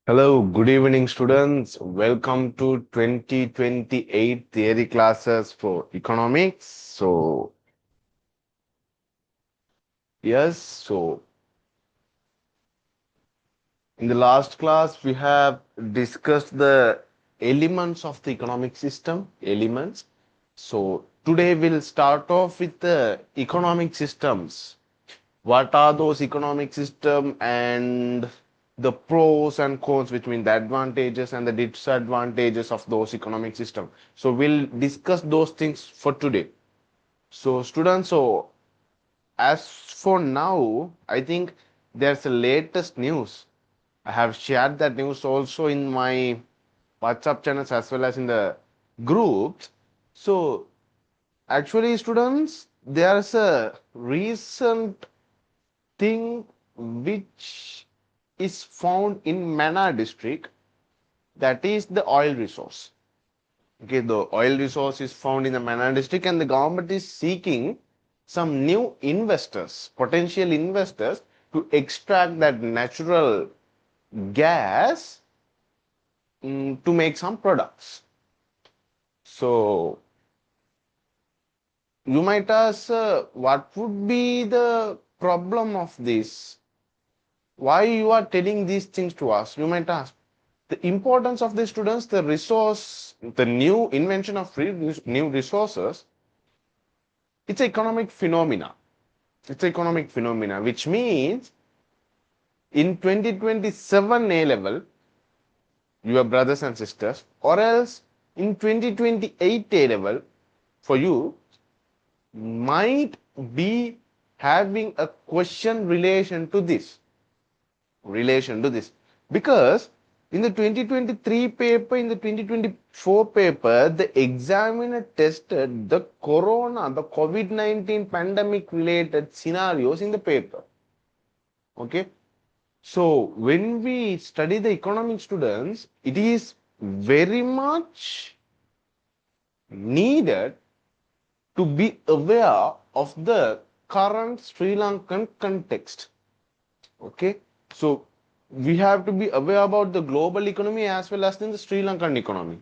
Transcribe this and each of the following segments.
Hello, good evening, students. Welcome to 2028 theory classes for economics. So in the last class, we have discussed the elements of the economic system, elements. So, today we'll start off with the economic systems. What are those economic system and the pros and cons between the advantages and the disadvantages of those economic system. So we'll discuss those things for today. So students, as for now, I think there's a latest news. I have shared that news also in my WhatsApp channels as well as in the groups. So actually students, there's a recent thing which is found in Mana district, that is the oil resource. Okay, the oil resource is found in the Mana district and the government is seeking some new investors, potential investors to extract that natural gas to make some products. So you might ask, what would be the problem of this? Why you are telling these things to us? You might ask. The importance of the students, the resource, the new invention of new resources, it's economic phenomena. It's economic phenomena, which means in 2027 A level, your brothers and sisters, or else in 2028 A level, for you, might be having a question relation to this, because in the 2023 paper, in the 2024 paper, the examiner tested the COVID-19 pandemic related scenarios in the paper. Okay, so when we study the economic students, it is very much needed to be aware of the current Sri Lankan context. Okay, so we have to be aware about the global economy as well as in the Sri Lankan economy.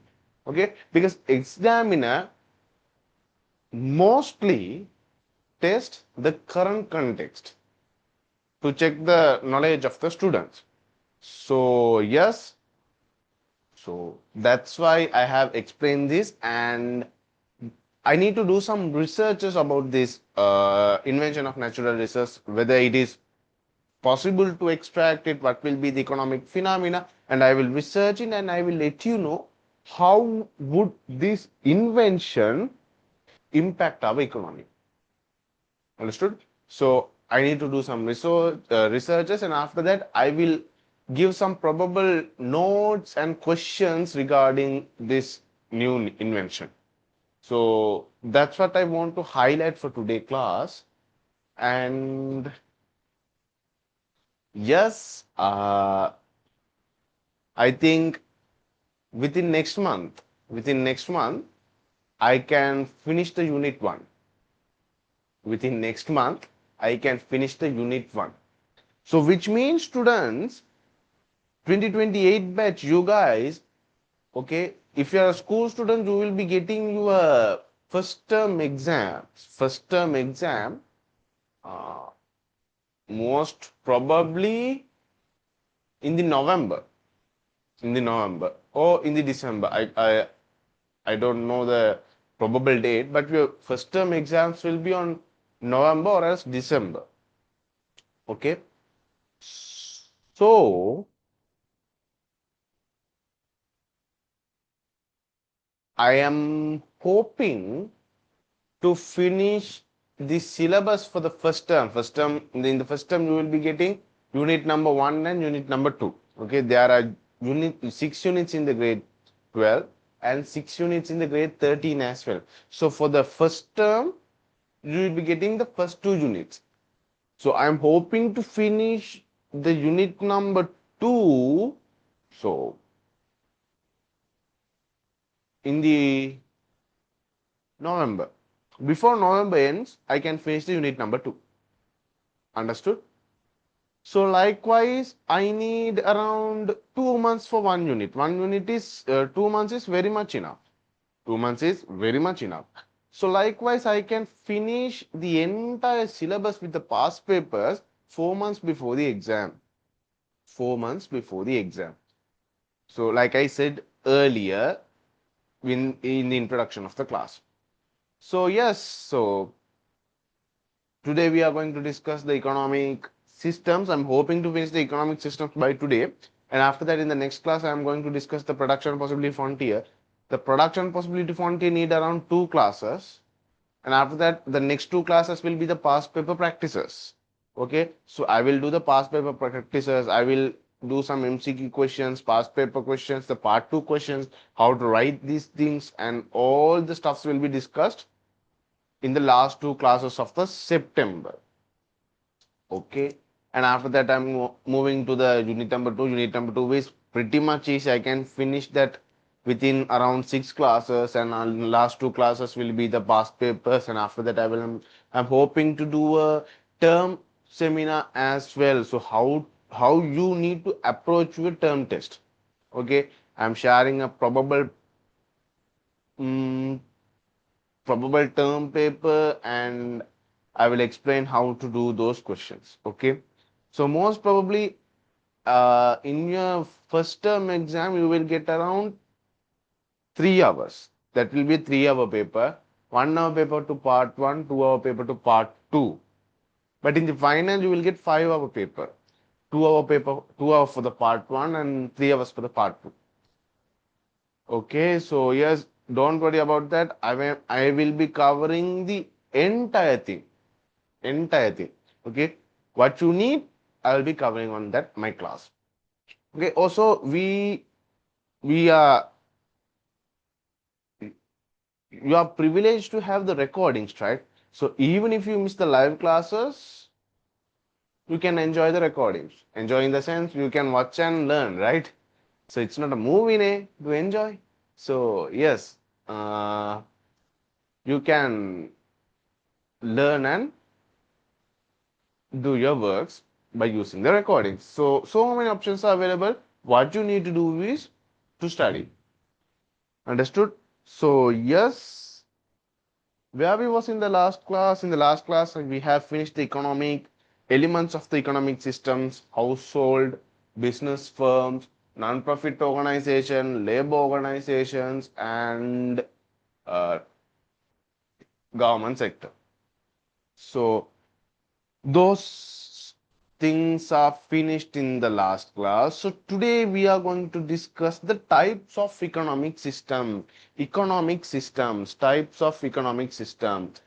Okay, because examiner mostly test the current context to check the knowledge of the students. So yes, so that's why I have explained this, and I need to do some researches about this invention of natural resource, whether it is possible to extract it, what will be the economic phenomena, and I will research it and I will let you know how would this invention impact our economy. Understood? So I need to do some researches, and after that I will give some probable notes and questions regarding this new invention. So that's what I want to highlight for today class. And yes, I think within next month, I can finish the unit 1. Within next month, I can finish the unit 1. So which means students, 2028 batch, you guys, okay, if you are a school student, you will be getting your first term exam, uh, most probably in the November, or in the December. I don't know the probable date, but your first term exams will be on November or else December. Okay. So I am hoping to finish the syllabus for the first term. In the first term, you will be getting unit number 1 and unit number 2. Okay, there are 6 units in the grade 12 and 6 units in the grade 13 as well. So for the first term, you will be getting the first 2 units. So I'm hoping to finish the unit number 2. So in the November. Before November ends, I can finish the unit number 2. Understood? So likewise, I need around 2 months for one unit. One unit is 2 months is very much enough. 2 months is very much enough. So likewise, I can finish the entire syllabus with the past papers 4 months before the exam. 4 months before the exam. So like I said earlier in the introduction of the class. So yes, so today we are going to discuss the economic systems. I'm hoping to finish the economic systems by today. And after that, in the next class, I'm going to discuss the production possibility frontier. The production possibility frontier need around 2 classes. And after that, the next 2 classes will be the past paper practices. Okay, so I will do the past paper practices. I will do some MCQ questions, past paper questions, the part 2 questions, how to write these things, and all the stuffs will be discussed in the last 2 classes of the September. Okay, and after that I'm moving to the unit number 2. Unit number 2 is pretty much easy. I can finish that within around 6 classes, and last 2 classes will be the past papers, and after that I'm hoping to do a term seminar as well. So how you need to approach your term test. Okay, I'm sharing a um, probable term paper, and I will explain how to do those questions. Okay, so most probably in your first term exam you will get around 3 hours. That will be a 3 hour paper, 1 hour paper to part one, 2 hour paper to part two. But in the final you will get 5 hour paper, 2 hour paper, 2 hours for the part one and 3 hours for the part two. Okay, so yes, don't worry about that. I will be covering the entire thing. Entire thing. Okay, what you need, I will be covering on that my class. Okay, also we are you are privileged to have the recordings, right? So even if you miss the live classes, you can enjoy the recordings. Enjoy in the sense you can watch and learn, right? So it's not a movie, ne, to enjoy. So yes, you can learn and do your works by using the recordings. So many options are available. What you need to do is to study. Understood? So yes, where we was in the last class. In the last class, we have finished the economic elements of the economic systems: household, business firms, non-profit organization, labor organizations, and uh, government sector. So those things are finished in the last class. So today we are going to discuss the types of economic systems, types of economic systems.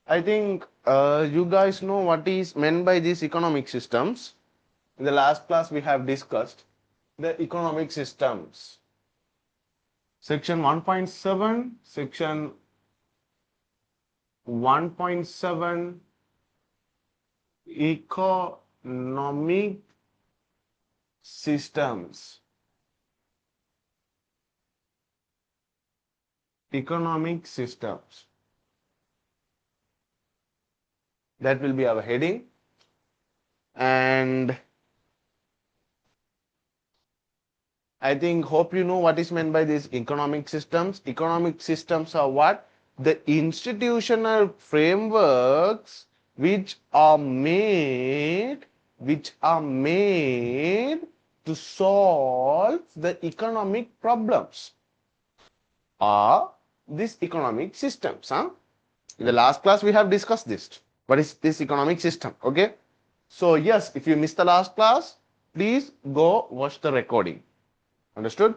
I think you guys know what is meant by these economic systems. In the last class, we have discussed the economic systems. Section 1.7, section 1.7, economic systems. Economic systems. That will be our heading. And I think, hope you know what is meant by these economic systems. Economic systems are what? The institutional frameworks which are made to solve the economic problems are these economic systems. Huh? In the last class, we have discussed this. What is this economic system? Okay. So yes, if you missed the last class, please go watch the recording. Understood?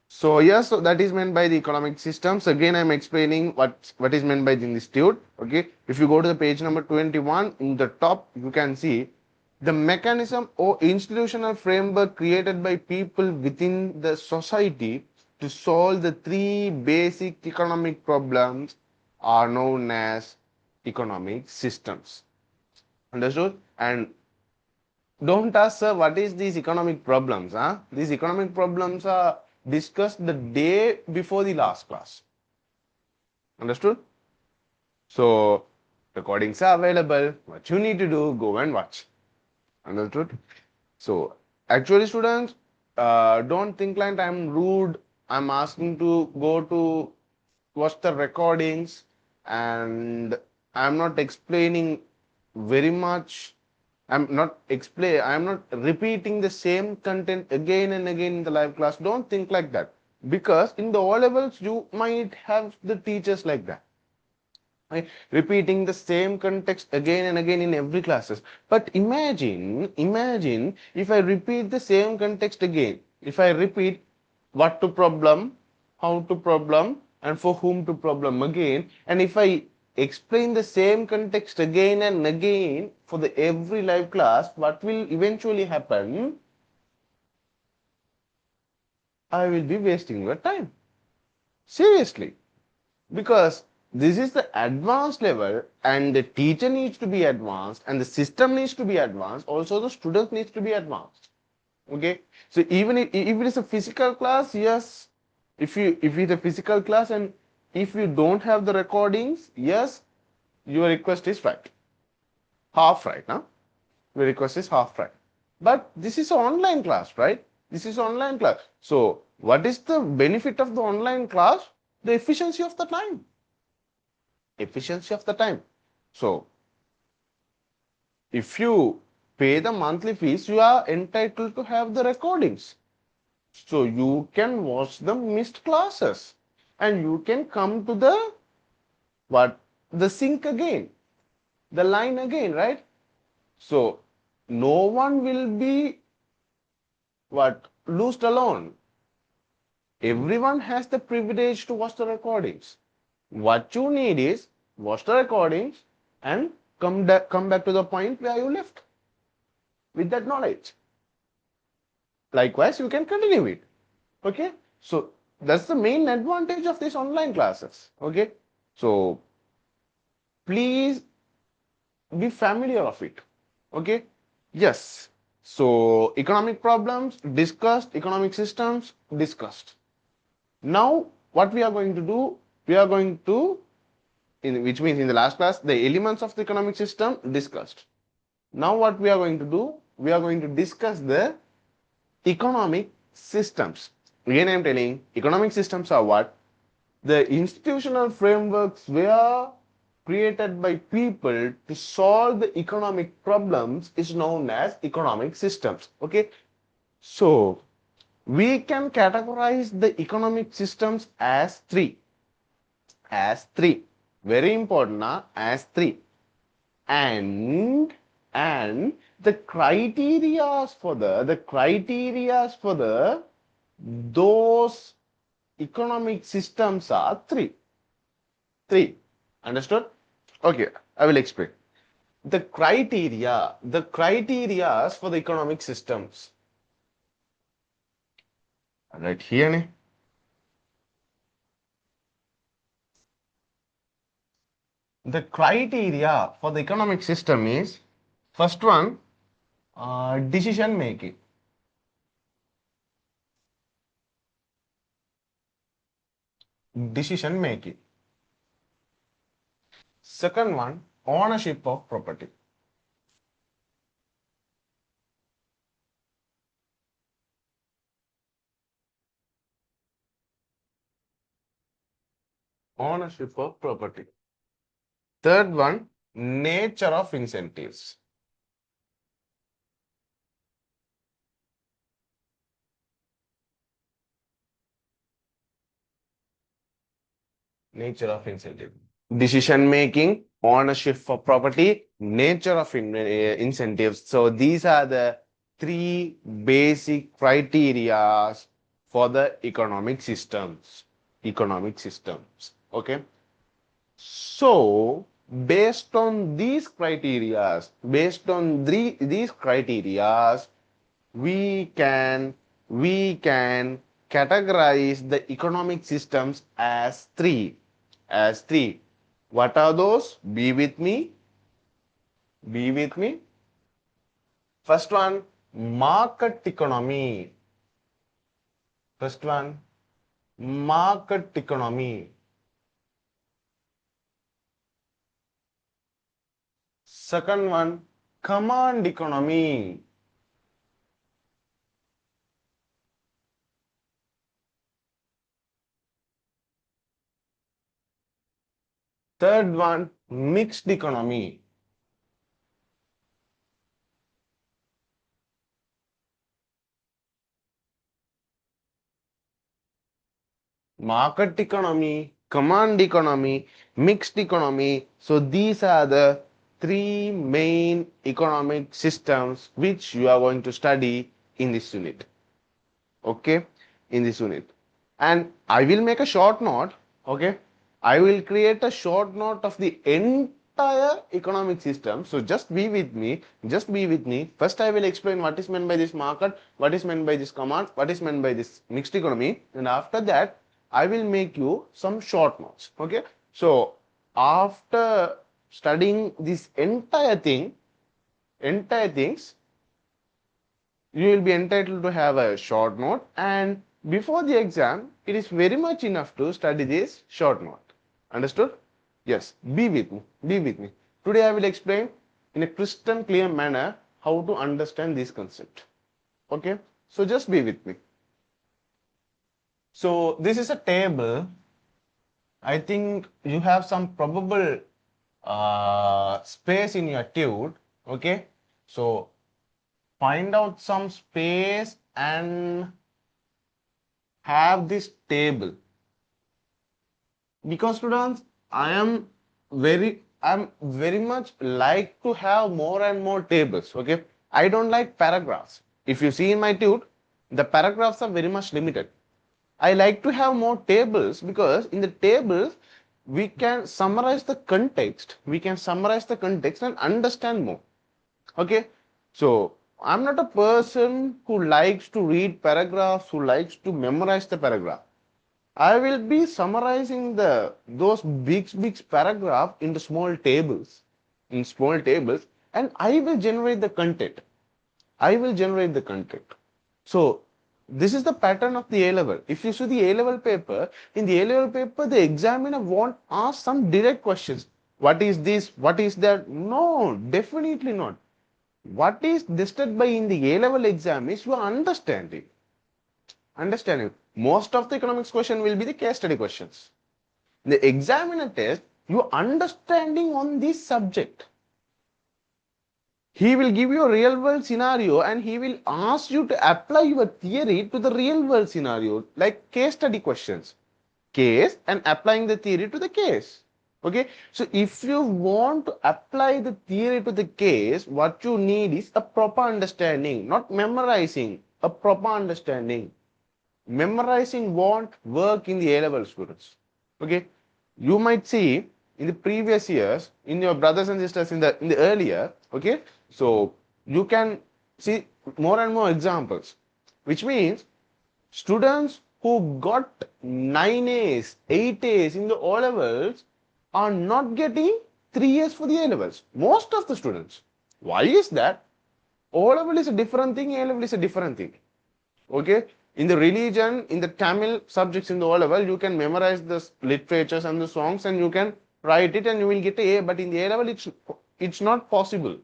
So yes, so that is meant by the economic systems. Again, I'm explaining what is meant by the institute. Okay. If you go to the page number 21, in the top, you can see the mechanism or institutional framework created by people within the society to solve the three basic economic problems are known as economic systems. Understood? And don't ask, sir, what is these economic problems? Huh? These economic problems are discussed the day before the last class. Understood? So, recordings are available. What you need to do, go and watch. Understood? So, actually, students, don't think like I'm rude. I'm asking to go to watch the recordings, and I'm not explaining very much. I'm not repeating the same content again and again in the live class. Don't think like that. Because in the O levels, you might have the teachers like that, right? Repeating the same context again and again in every classes. But imagine if I repeat the same context again. If I repeat what to problem, how to problem, and for whom to problem again, and if I explain the same context again and again for the every live class, what will eventually happen? I will be wasting your time. Seriously. Because this is the advanced level, and the teacher needs to be advanced, and the system needs to be advanced, also the student needs to be advanced. Okay, so even if it is a physical class, yes, if it's a physical class and if you don't have the recordings, yes, your request is right, half right now. Your request is half right, but this is an online class, right? This is online class. So what is the benefit of the online class? The efficiency of the time. Efficiency of the time. So if you pay the monthly fees, you are entitled to have the recordings. So you can watch the missed classes and you can come to the what? The sync again, the line again, right? So no one will be what? Loosed alone. Everyone has the privilege to watch the recordings. What you need is watch the recordings and come back to the point where you left with that knowledge. Likewise, you can continue it. Okay, so that's the main advantage of these online classes. Okay, so please be familiar of it. Okay, yes. So economic problems discussed, economic systems discussed. Now what we are going to do, we are going to, which means in the last class, the elements of the economic system discussed. Now what we are going to do, we are going to discuss the economic systems. Again, I am telling, economic systems are what? The institutional frameworks were created by people to solve the economic problems is known as economic systems. Okay, so we can categorize the economic systems as three. Very important, now, as three. And the criterias for the those economic systems are three. Understood? Okay, I will explain the criterias for the economic systems right here. The criteria for the economic system is, first one, decision making. Decision making. Second one, ownership of property. Ownership of property. Third one, nature of incentives. Nature of incentive. Decision making, ownership for property, nature of incentives. So these are the three basic criteria for the economic systems. Economic systems. Okay. So based on these criterias, we can categorize the economic systems as three. What are those? Be with me. First one, market economy. First one, market economy. Second one, Command economy. Third one, mixed economy. Market economy, command economy, mixed economy. So these are the three main economic systems which you are going to study in this unit. Okay, in this unit. And I will make a short note. Okay, I will create a short note of the entire economic system. So just be with me, just be with me. First I will explain what is meant by this market, what is meant by this command, what is meant by this mixed economy, and after that I will make you some short notes. Okay, so after studying this entire things, you will be entitled to have a short note, and before the exam it is very much enough to study this short note. Understood? Yes, be with me. Today I will explain in a crystal clear manner how to understand this concept. Okay, so just be with me. So this is a table. I think you have some probable space in your tube. Okay, so find out some space and have this table, because students, I'm very much like to have more and more tables. Okay, I don't like paragraphs. If you see in my tube, the paragraphs are very much limited. I like to have more tables, because in the tables we can summarize the context, and understand more. Okay, so I'm not a person who likes to read paragraphs, who likes to memorize the paragraph. I will be summarizing those big paragraph into small tables, and I will generate the content. I will generate the content. So this is the pattern of the A level. If you see the A level paper, in the A level paper, the examiner won't ask some direct questions. What is this? What is that? No, definitely not. What is listed by in the A level exam is your understanding. Understanding. Most of the economics question will be the case study questions. The examiner test your understanding on this subject. He will give you a real world scenario and he will ask you to apply your theory to the real world scenario, like case study questions. Case and applying the theory to the case. Okay, so if you want to apply the theory to the case, what you need is a proper understanding, not memorizing, a proper understanding. Memorizing won't work in the A level students. Okay, you might see in the previous years, in your brothers and sisters in the earlier. Okay, so you can see more and more examples, which means students who got 9 A's, 8 A's in the O levels are not getting 3 A's for the A levels. Most of the students. Why is that? O level is a different thing, A level is a different thing. Okay, in the religion, in the Tamil subjects in the O level, you can memorize the literatures and the songs and you can write it and you will get A. But in the A level, it's not possible.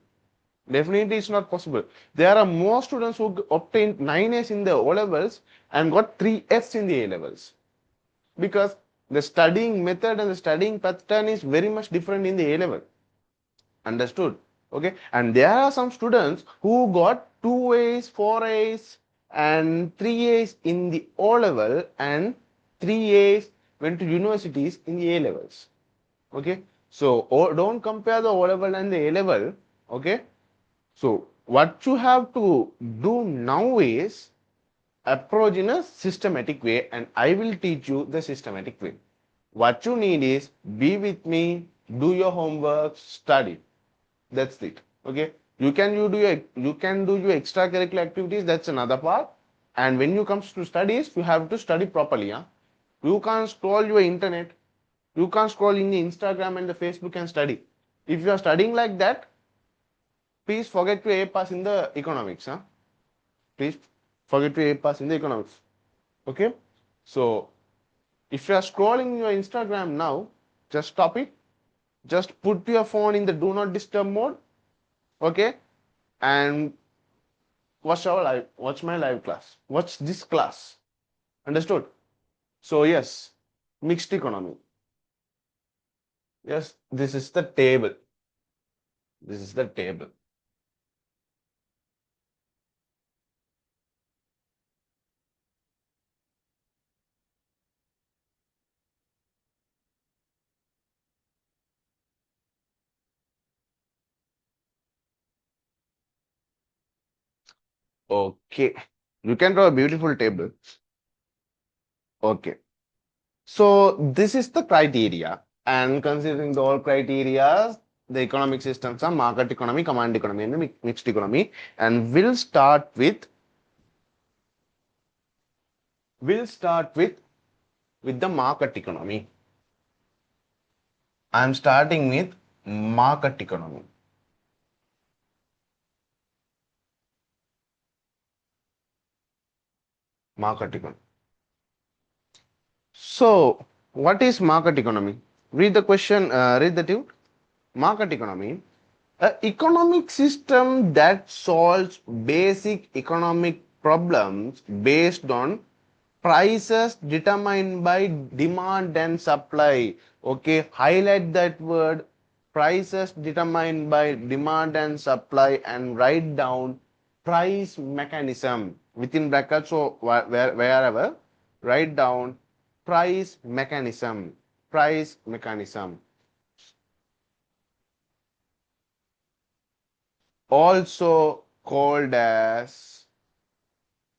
Definitely, it's not possible. There are more students who obtained 9 A's in the O levels and got 3 F's in the A levels, because the studying method and the studying pattern is very much different in the A level. Understood? Okay, and there are some students who got 2 A's, 4 A's, and 3 A's in the O level, and 3 A's went to universities in the A levels. Okay, so don't compare the O level and the A level. Okay, so what you have to do now is approach in a systematic way, and I will teach you the systematic way. What you need is be with me, do your homework, study. That's it. Okay. You can do your extracurricular activities. That's another part. And when you comes to studies, you have to study properly. Yeah? You can't scroll your internet. You can't scroll in the Instagram and the Facebook and study. If you are studying like that, please forget to A pass in the economics. Huh? Please forget to A pass in the economics. Okay. So if you are scrolling your Instagram now, just stop it. Just put your phone in the do not disturb mode. Okay, and watch my live class. Watch this class. Understood? So yes, mixed economy. Yes, this is the table. This is the table. Okay. You can draw a beautiful table. Okay. So this is the criteria. And considering the all criteria, the economic systems are market economy, command economy, and the mixed economy. And we'll start with the market economy. I'm starting with market economy. Market economy. So, what is market economy? Read the question, read the tune. Market economy. An economic system that solves basic economic problems based on prices determined by demand and supply. Okay, highlight that word, prices determined by demand and supply, and write down price mechanism within brackets. So wherever, write down price mechanism. Price mechanism, also called as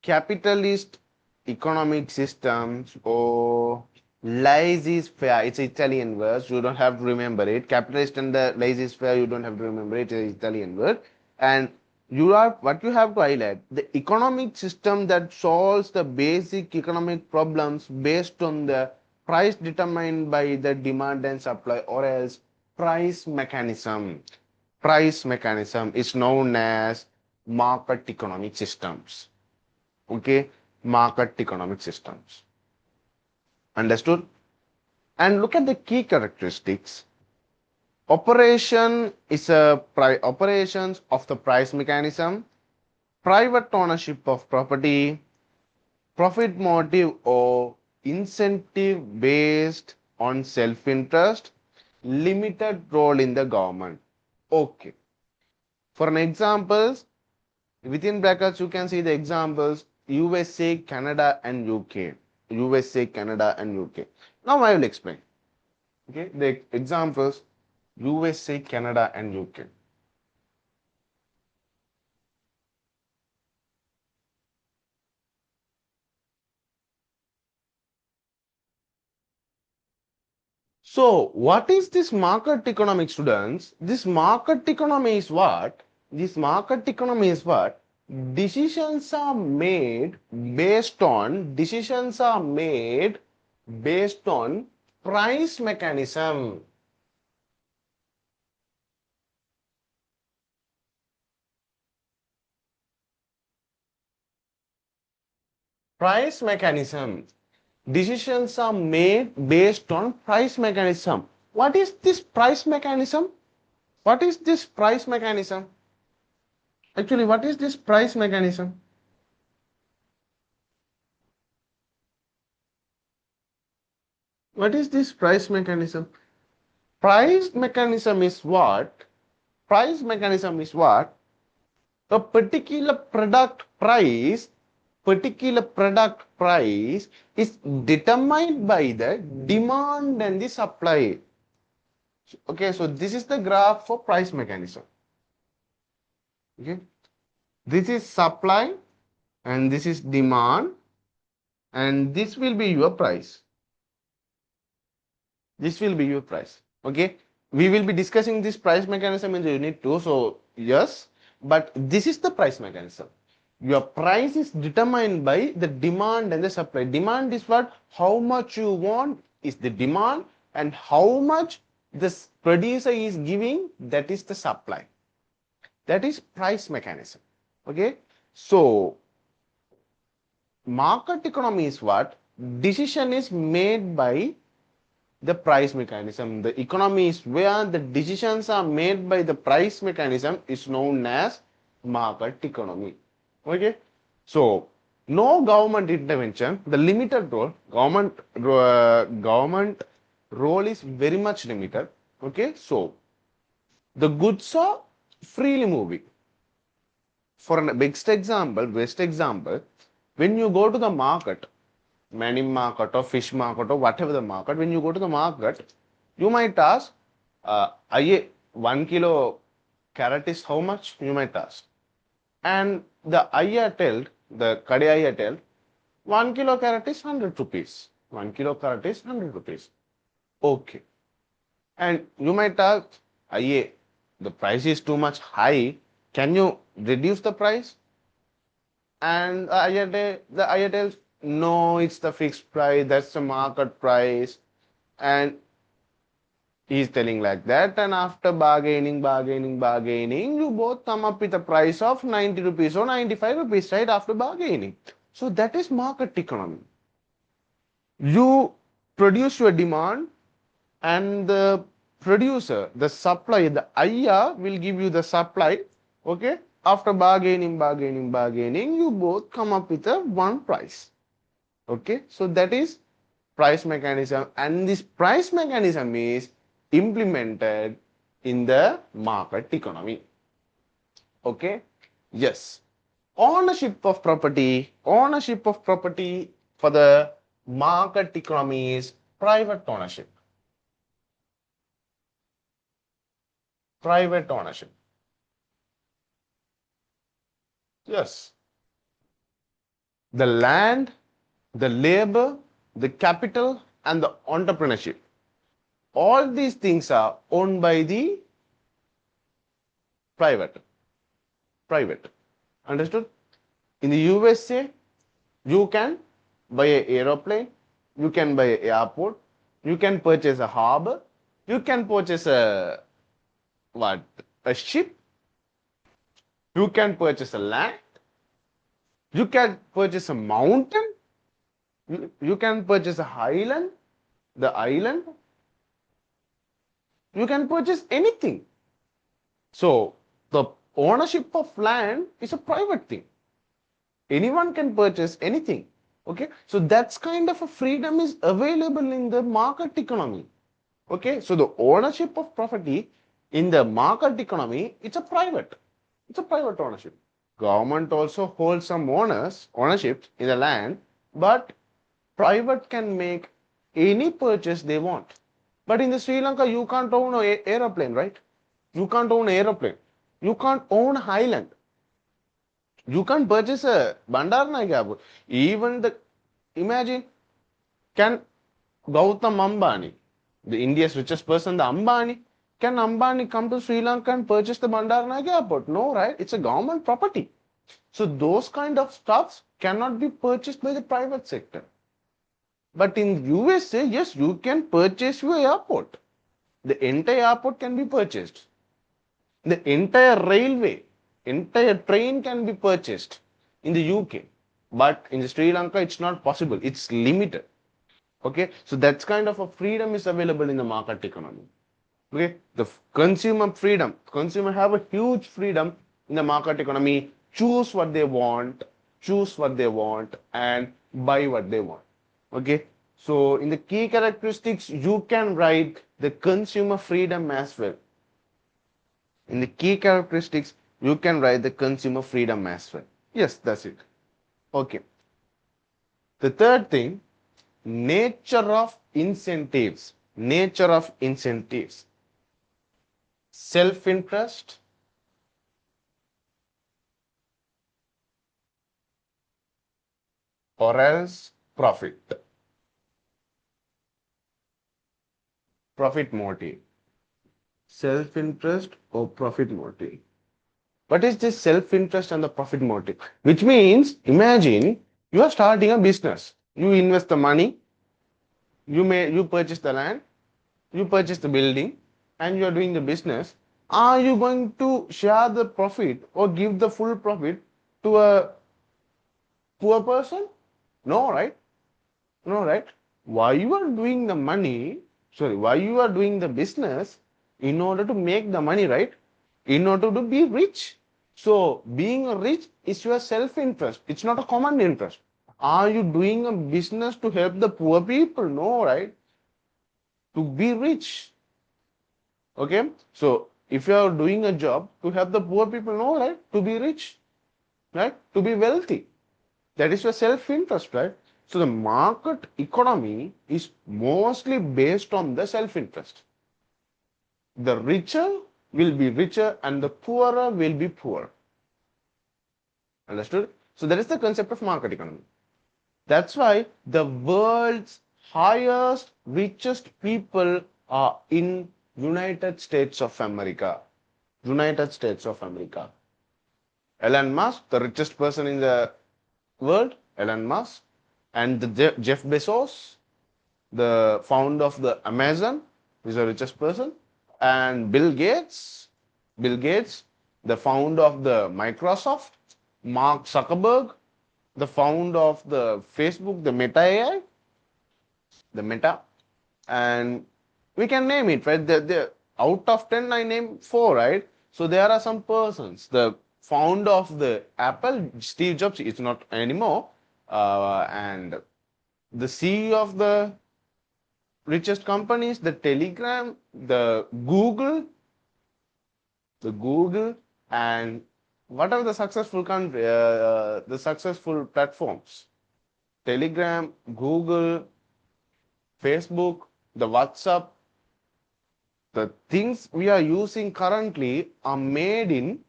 capitalist economic systems or laissez-faire. It's Italian word. You don't have to remember it. Capitalist and the laissez-faire, you don't have to remember it. It's an Italian word. And what you have to highlight, the economic system that solves the basic economic problems based on the price determined by the demand and supply, or else price mechanism. Price mechanism is known as market economic systems. Okay, market economic systems. Understood? And look at the key characteristics. Operations of the price mechanism, private ownership of property, profit motive or incentive based on self-interest, limited role in the government. Okay. For an examples, within brackets, you can see the examples USA, Canada, and UK. USA, Canada, and UK. Now I will explain. Okay, the examples USA, Canada, and UK. So, what is this market economic, students? This market economy is what? This market economy is what? Decisions are made based on price mechanism. Price mechanism. Decisions are made based on price mechanism. What is this price mechanism? What is this price mechanism? Actually, what is this price mechanism? What is this price mechanism? Price mechanism is what? Price mechanism is what? A particular product price is determined by the demand and the supply. Okay, so this is the graph for price mechanism. Okay, this is supply and this is demand, and this will be your price. This will be your price. Okay, we will be discussing this price mechanism in the unit 2. So yes, but this is the price mechanism. Your price is determined by the demand and the supply. Demand is what? How much you want is the demand, and how much this producer is giving, that is the supply. That is price mechanism. Okay, so market economy is what? Decision is made by the price mechanism. The economy is where the decisions are made by the price mechanism is known as market economy. Okay, so no government intervention. The limited role, government role is very much limited. Okay, so the goods are freely moving. For an best example, when you go to the market, many market or fish market or whatever the market, when you go to the market, you might ask, "Aye, 1 kilo carrot is how much?" You might ask. And the ayah tell, the Kade ayah tell, 1 kilo carrot is 100 rupees. 1 kilo carrot is 100 rupees. Okay. And you might ask, Aye, the price is too much high. Can you reduce the price? And the ayah tells, no, it's the fixed price, that's the market price. And he's telling like that, and after bargaining, you both come up with a price of 90 rupees or 95 rupees, right? After bargaining. So that is market economy. You produce your demand, and the producer, the supply, the ayah will give you the supply. Okay? After bargaining, you both come up with a one price. Okay? So that is price mechanism, and this price mechanism is implemented in the market economy. Okay? Yes. Ownership of property for the market economy is private ownership. Private ownership. Yes. The land, the labor, the capital, and the entrepreneurship. All these things are owned by the private. Private. Understood? In the USA, you can buy an aeroplane, you can buy an airport, you can purchase a harbor, you can purchase a what? A ship, you can purchase a land, you can purchase a mountain, you can purchase a island, the island, you can purchase anything. So the ownership of land is a private thing. Anyone can purchase anything. Okay, so that's kind of a freedom is available in the market economy. Okay, so the ownership of property in the market economy, it's a private ownership. Government also holds some ownership in the land, but private can make any purchase they want. But in the Sri Lanka, you can't own an aeroplane, right? You can't own an aeroplane. You can't own an island. You can't purchase a Bandaranaike. Even the, imagine, can Gautam Ambani, the India's richest person, the Ambani, can Ambani come to Sri Lanka and purchase the Bandaranaike airport? No, right? It's a government property. So those kind of stuffs cannot be purchased by the private sector. But in USA, yes, you can purchase your airport. The entire airport can be purchased. The entire railway, entire train can be purchased in the UK. But in Sri Lanka, it's not possible. It's limited. Okay, so that's kind of a freedom is available in the market economy. Okay, the consumer freedom, consumer have a huge freedom in the market economy. Choose what they want, and buy what they want. Okay, so in the key characteristics, you can write the consumer freedom as well. In the key characteristics, you can write the consumer freedom as well. Yes, that's it. Okay. The third thing, nature of incentives. Nature of incentives. Self-interest, or else profit. Profit motive. Self-interest or profit motive. What is this self-interest and the profit motive? Which means, imagine you are starting a business. You invest the money, you purchase the land, you purchase the building, and you are doing the business. Are you going to share the profit or give the full profit to a poor person? No, right? No, right? Why you are doing the money, why you are doing the business in order to make the money, right? In order to be rich. So being rich is your self-interest. It's not a common interest. Are you doing a business to help the poor people? No, right? To be rich. Okay. So if you are doing a job to help the poor people, no, right? To be rich, right? To be wealthy. That is your self-interest, right? So the market economy is mostly based on the self-interest. The richer will be richer and the poorer will be poor. Understood? So that is the concept of market economy. That's why the world's highest, richest people are in United States of America. United States of America. Elon Musk, the richest person in the world, Elon Musk, and the Jeff Bezos, the founder of the Amazon, is the richest person, and Bill Gates, the founder of the Microsoft, Mark Zuckerberg, the founder of the Facebook, the Meta AI, the Meta, and we can name it, right? Out of 10, I name 4, right? So there are some persons. The founder of the Apple, Steve Jobs, is not anymore, and the CEO of the richest companies, the Telegram, the Google, and what are the successful the successful platforms? Telegram, Google, Facebook, the WhatsApp, the things we are using currently are made in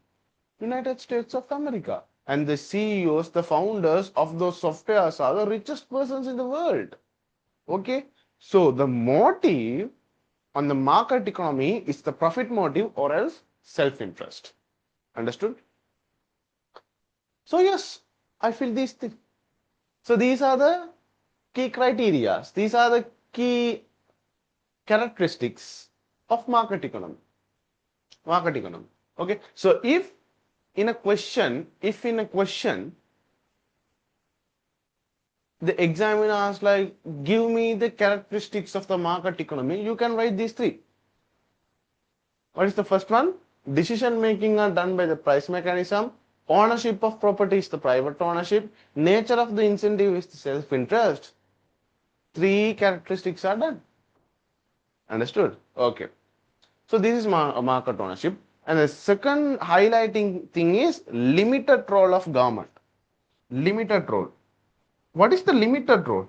United States of America. And the CEOs, the founders of those softwares are the richest persons in the world. Okay? So the motive on the market economy is the profit motive or else self-interest. Understood? So yes, I feel these things. So these are the key criteria. These are the key characteristics of market economy. Market economy. Okay. So if in a question, the examiner asks like, give me the characteristics of the market economy, you can write these three. What is the first one? Decision making are done by the price mechanism. Ownership of property is the private ownership. Nature of the incentive is the self-interest. Three characteristics are done. Understood? Okay. So this is market ownership. And the second highlighting thing is limited role of government. Limited role. What is the limited role?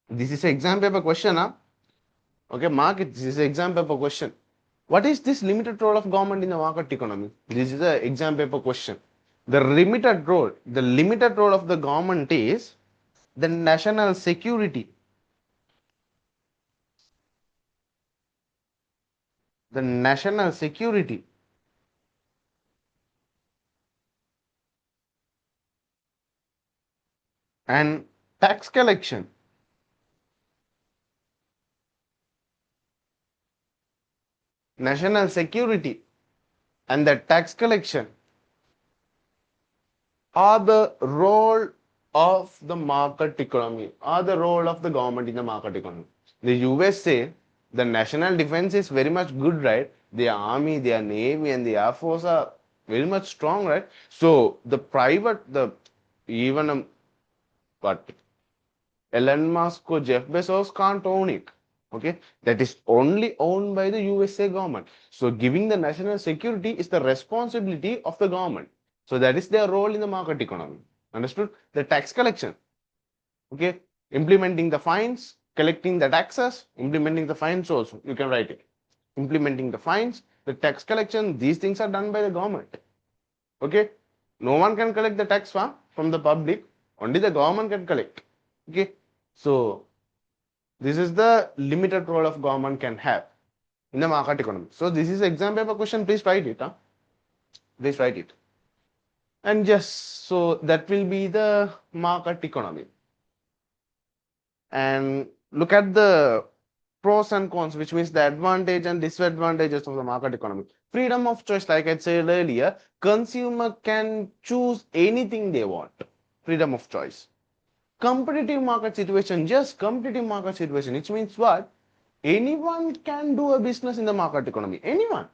This is an exam paper question, huh? Okay, mark it. This is an exam paper question. What is this limited role of government in the market economy? This is an exam paper question. The limited role of the government is the national security. The national security and tax collection. National security and the tax collection are the role of the market economy, are the role of the government in the market economy. The USA, the national defense is very much good, right? The army, their navy, and the air force are very much strong, right? So the private, the even but Elon Musk or Jeff Bezos can't own it. Okay, that is only owned by the USA government. So giving the national security is the responsibility of the government. So that is their role in the market economy. Understood? The tax collection. Okay, implementing the fines, collecting the taxes, implementing the fines also. You can write it. Implementing the fines, the tax collection. These things are done by the government. Okay, no one can collect the tax from the public. Only the government can collect. Okay, so this is the limited role of government can have in the market economy. So this is exam paper question. Please write it. Huh? Please write it. And just so that will be the market economy. And look at the pros and cons, which means the advantage and disadvantages of the market economy. Freedom of choice, like I said earlier, consumer can choose anything they want. Freedom of choice. Competitive market situation, just competitive market situation. It means what? Anyone can do a business in the market economy. Anyone.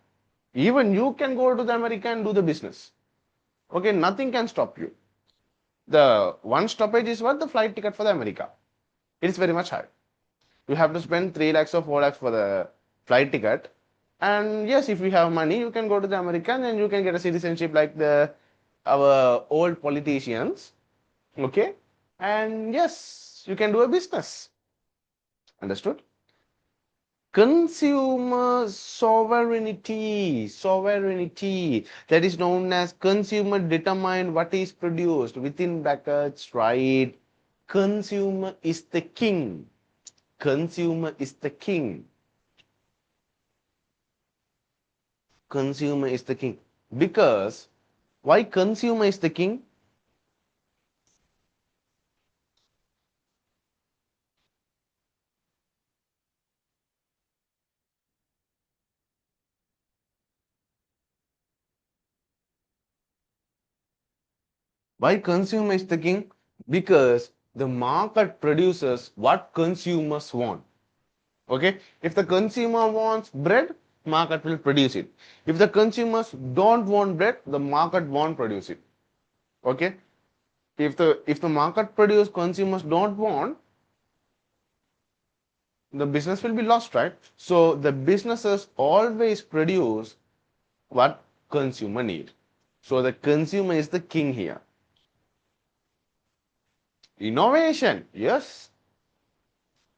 Even you can go to the America and do the business. Okay, nothing can stop you. The one stoppage is what? The flight ticket for the America. It is very much high. You have to spend 3 lakhs or 4 lakhs for the flight ticket. And yes, if you have money, you can go to the American and you can get a citizenship like the our old politicians. Okay? And yes, you can do a business. Understood? Consumer sovereignty, that is known as consumer determine what is produced within brackets, right? Consumer is the king. Consumer is the king. Consumer is the king. Because why consumer is the king? Why consumer is the king? Because the market produces what consumers want. Okay, if the consumer wants bread, market will produce it. If the consumers don't want bread, the market won't produce it. Okay, if the market produce consumers don't want, the business will be lost, right? So the businesses always produce what consumer need. So the consumer is the king here. Innovation, yes.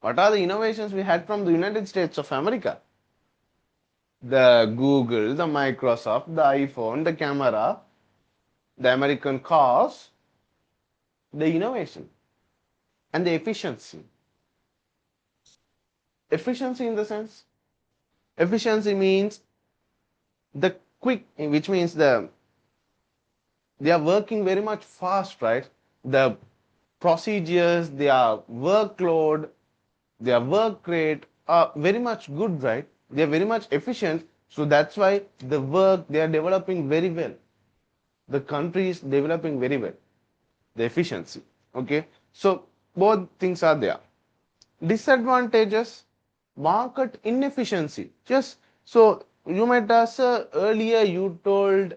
What are the innovations we had from the United States of America? The Google, the Microsoft, the iPhone, the camera, the American cars, the innovation and the efficiency. Efficiency in the sense, efficiency means the quick, which means they are working very much fast, right? The procedures, their workload, their work rate are very much good, right? They are very much efficient. So that's why the work they are developing very well. The country is developing very well. The efficiency. Okay. So both things are there. Disadvantages, market inefficiency. Yes. So you might ask, earlier you told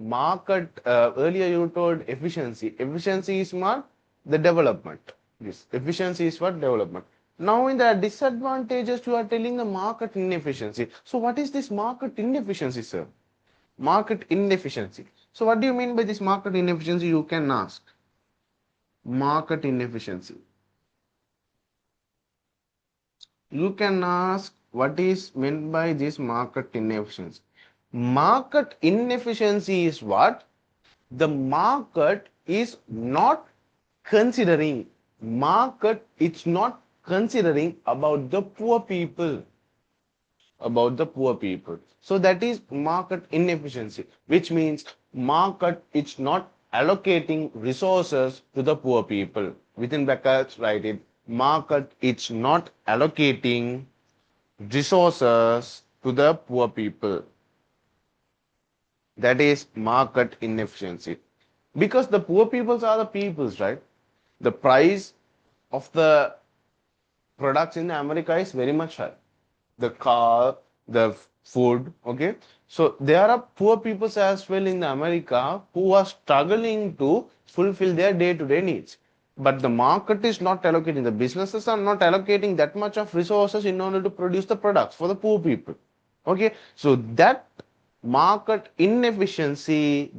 earlier you told efficiency. Efficiency is what? The development. Yes. Efficiency is what? Development. Now in the disadvantages, you are telling the market inefficiency. So what is this market inefficiency, sir? Market inefficiency. So what do you mean by this market inefficiency? You can ask. Market inefficiency. You can ask what is meant by this market inefficiency. Market inefficiency is what? The market is not considering, market it's not considering about the poor people, about the poor people. So that is market inefficiency, which means market it's not allocating resources to the poor people. Within brackets, write it. Market it's not allocating resources to the poor people. That is market inefficiency. Because the poor peoples are the peoples, right? The price of the products in America is very much high. The car, the food, okay? So there are poor peoples as well in America who are struggling to fulfill their day-to-day needs. But the market is not allocating, the businesses are not allocating that much of resources in order to produce the products for the poor people. Okay, so that market inefficiency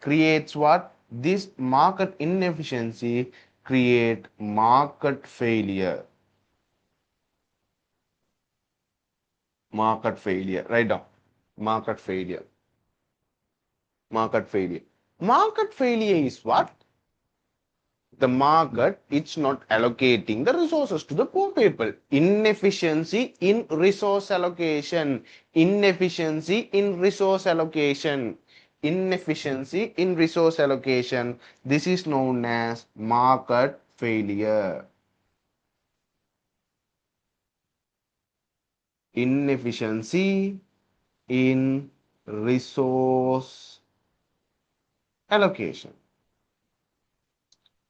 creates what? This market inefficiency create market failure. Market failure. Write down. Market failure. Market failure. Market failure is what? The market it's not allocating the resources to the poor people. Inefficiency in resource allocation. Inefficiency in resource allocation. Inefficiency in resource allocation. This is known as market failure. Inefficiency in resource allocation.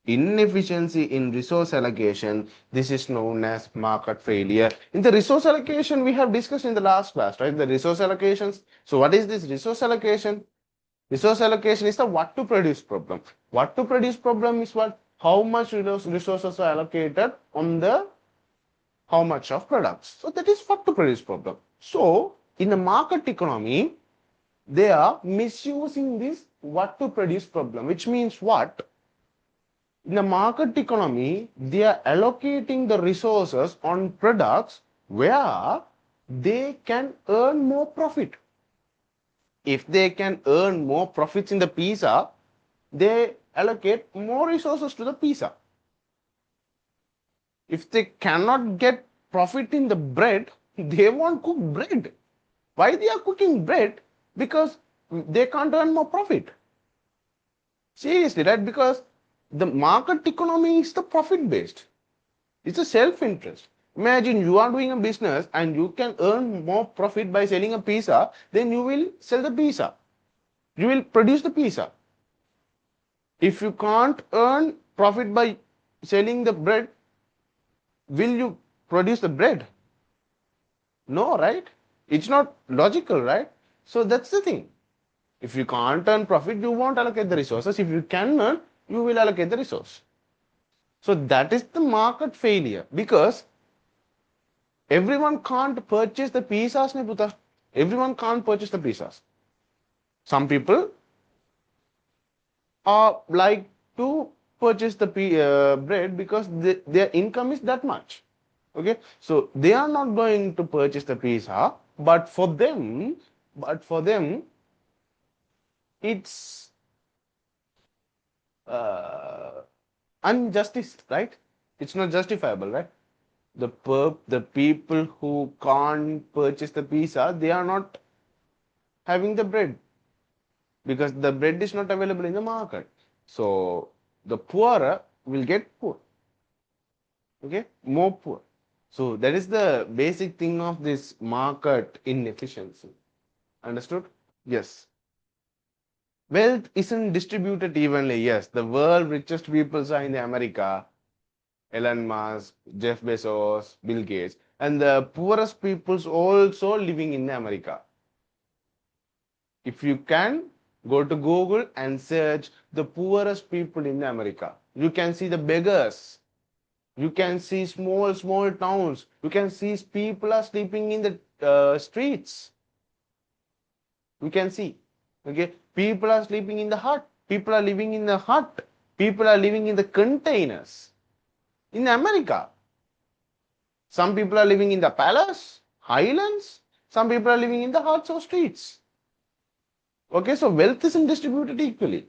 inefficiency in resource allocation. This is known as market failure. In the resource allocation, we have discussed in the last class, right? The resource allocations. So what is this resource allocation? Resource allocation is the what to produce problem. What to produce problem is what? How much resources are allocated on the how much of products. So that is what to produce problem. So in the market economy, they are misusing this what to produce problem, which means what? In the market economy, they are allocating the resources on products where they can earn more profit. If they can earn more profits in the pizza, they allocate more resources to the pizza. If they cannot get profit in the bread, they won't cook bread. Why they are cooking bread? Because they can't earn more profit. Seriously, right? Because the market economy is the profit based. It's a self-interest. Imagine you are doing a business and you can earn more profit by selling a pizza, then you will sell the pizza. You will produce the pizza. If you can't earn profit by selling the bread, will you produce the bread? No, right? It's not logical, right? So that's the thing. If you can't earn profit, you won't allocate the resources. If you can earn, you will allocate the resource. So that is the market failure because everyone can't purchase the pizzas, Nebuta. Everyone can't purchase the pizzas. Some people are like to purchase the bread because their income is that much. Okay, so they are not going to purchase the pizza, but for them, it's uh, unjustice, right? It's not justifiable, right? The people who can't purchase the pizza, they are not having the bread because the bread is not available in the market. So the poorer will get poor, okay, more poor. So that is the basic thing of this market inefficiency. Understood? Yes. Wealth isn't distributed evenly. Yes, the world richest people are in America, Elon Musk, Jeff Bezos, Bill Gates, and the poorest peoples also living in America. If you can go to Google and search the poorest people in America, you can see the beggars. You can see small towns. You can see people are sleeping in the streets. You can see, okay, people are sleeping in the hut. People are living in the hut. People are living in the containers. In America, some people are living in the palace, highlands. Some people are living in the huts or streets. Okay, so wealth isn't distributed equally.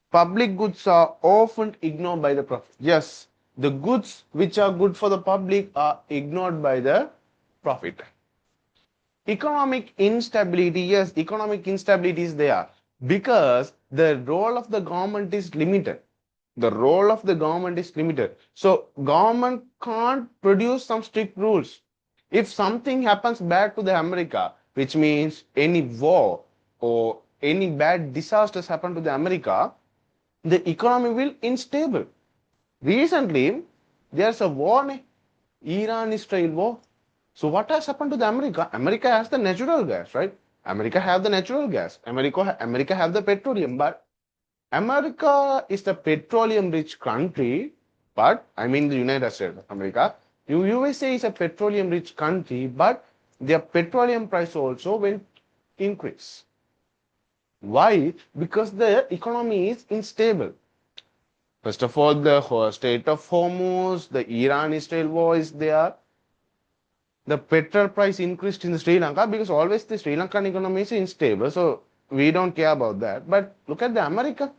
Public goods are often ignored by the profit. Yes, the goods which are good for the public are ignored by the profit. Economic instability, yes, economic instability is there because the role of the government is limited. The role of the government is limited. So government can't produce some strict rules. If something happens bad to the America, which means any war or any bad disasters happen to the America, the economy will unstable. Recently, there's a war, Iran-Israel war. So what has happened to the America? America has the natural gas, right? America have the natural gas. America have the petroleum, but America is the petroleum-rich country. But I mean the United States of America. USA is a petroleum-rich country, but their petroleum price also will increase. Why? Because the economy is unstable. First of all, the state of Hormuz, the Iran-Israel war is there. The petrol price increased in Sri Lanka because always the Sri Lankan economy is unstable. So we don't care about that. But look at the America.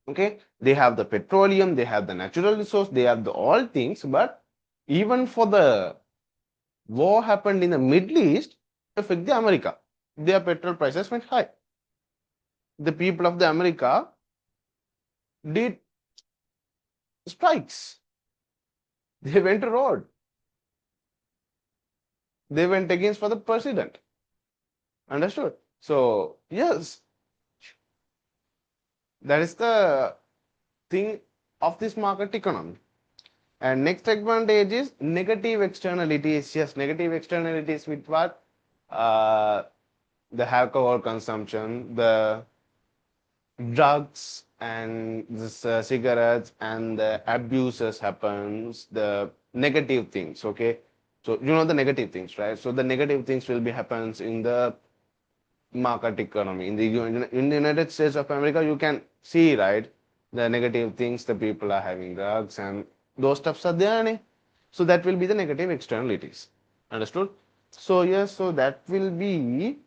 Okay, they have the petroleum, they have the natural resource, they have the all things. But even for the war happened in the Middle East, affect the America. Their petrol prices went high. The people of the America did strikes. They went to road. They went against for the president. Understood? So yes, that is the thing of this market economy. And next advantage is negative externalities. Yes, negative externalities with what? Uh, the alcohol consumption, the drugs and this cigarettes and the abuses happens, the negative things. Okay, so you know the negative things, right? So the negative things will be happens in the market economy. In the United States of America, you can see, right, the negative things, the people are having drugs and those stuffs are there. Ne? So that will be the negative externalities. Understood? So yes, so that will be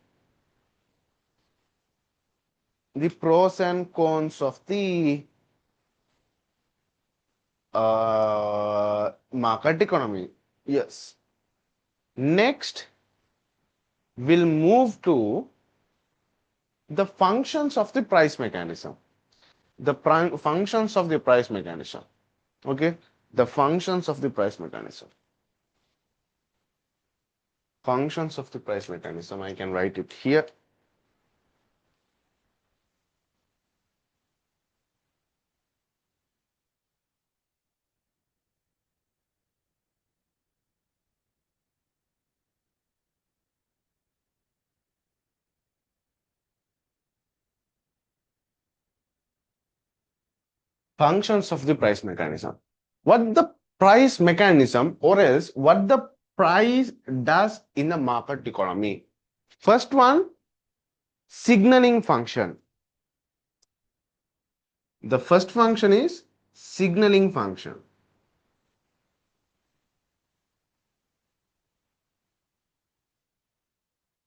the pros and cons of the market economy. Yes. Next, we'll move to the functions of the price mechanism. The functions of the price mechanism. Okay, the functions of the price mechanism. Functions of the price mechanism, I can write it here. Functions of the price mechanism. What the price mechanism, or else what the price does in the market economy. First one, signaling function. The first function is signaling function.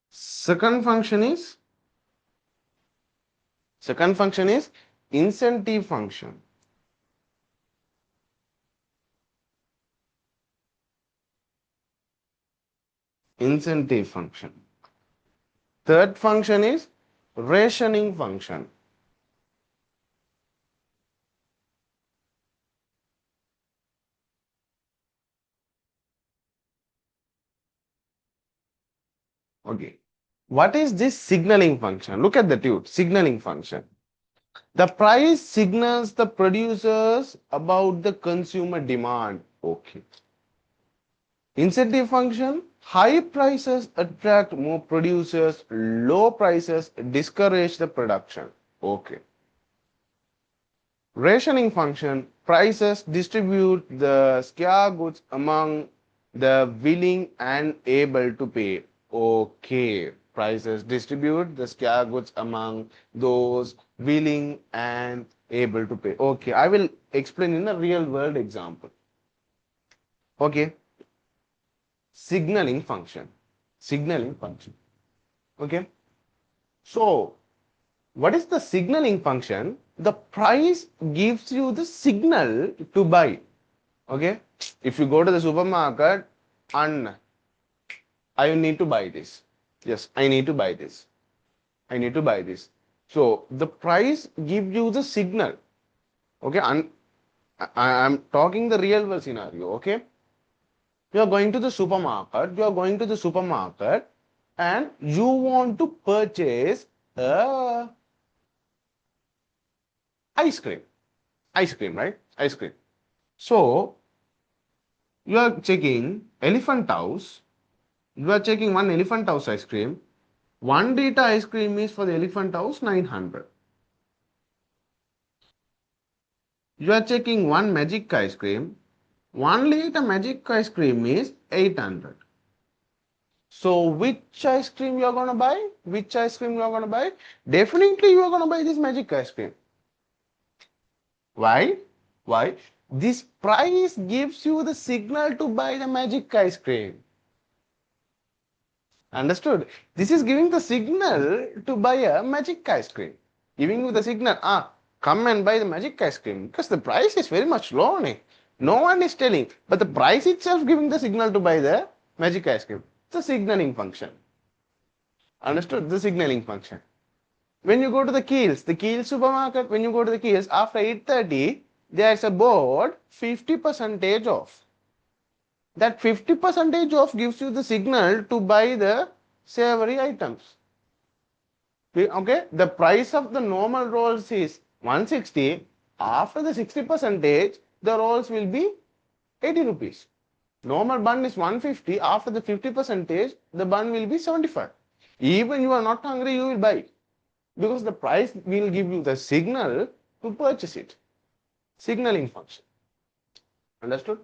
Second function is incentive function. Incentive function. Third function is rationing function. Okay. What is this signaling function? Look at the dude, signaling function. The price signals the producers about the consumer demand. Okay. Incentive function, high prices attract more producers, low prices discourage the production. Okay. Rationing function, prices distribute the scarce goods among the willing and able to pay. Okay, prices distribute the scarce goods among those willing and able to pay. Okay, I will explain in a real world example. Okay, signaling function. Signaling function. Okay, so what is the signaling function? The price gives you the signal to buy. Okay, if you go to the supermarket and I need to buy this. Yes, I need to buy this. I need to buy this. So the price gives you the signal. Okay, and I'm talking the real world scenario. Okay, you are going to the supermarket. You are going to the supermarket, and you want to purchase ice cream. Ice cream, right? Ice cream. So you are checking elephant house. You are checking one elephant house ice cream. One data ice cream is for the elephant house 900. You are checking one magic ice cream. 1 liter magic ice cream is 800. So which ice cream you are gonna buy? Which ice cream you are gonna buy? Definitely you are gonna buy this magic ice cream. Why? Why? This price gives you the signal to buy the magic ice cream. Understood? This is giving the signal to buy a magic ice cream. Giving you the signal, come and buy the magic ice cream because the price is very much low. No one is telling, but the price itself giving the signal to buy the magic ice cream. It's a signaling function. Understood? The signaling function. When you go to the Keel supermarket, when you go to the Keels after 8:30, there's a board 50% off. That 50% off gives you the signal to buy the savory items. Okay, the price of the normal rolls is 160 After the 60 percentage, the rolls will be 80 rupees. Normal bun is 150. After the 50 percentage, the bun will be 75. Even you are not hungry, you will buy it. Because the price will give you the signal to purchase it. Signaling function. Understood?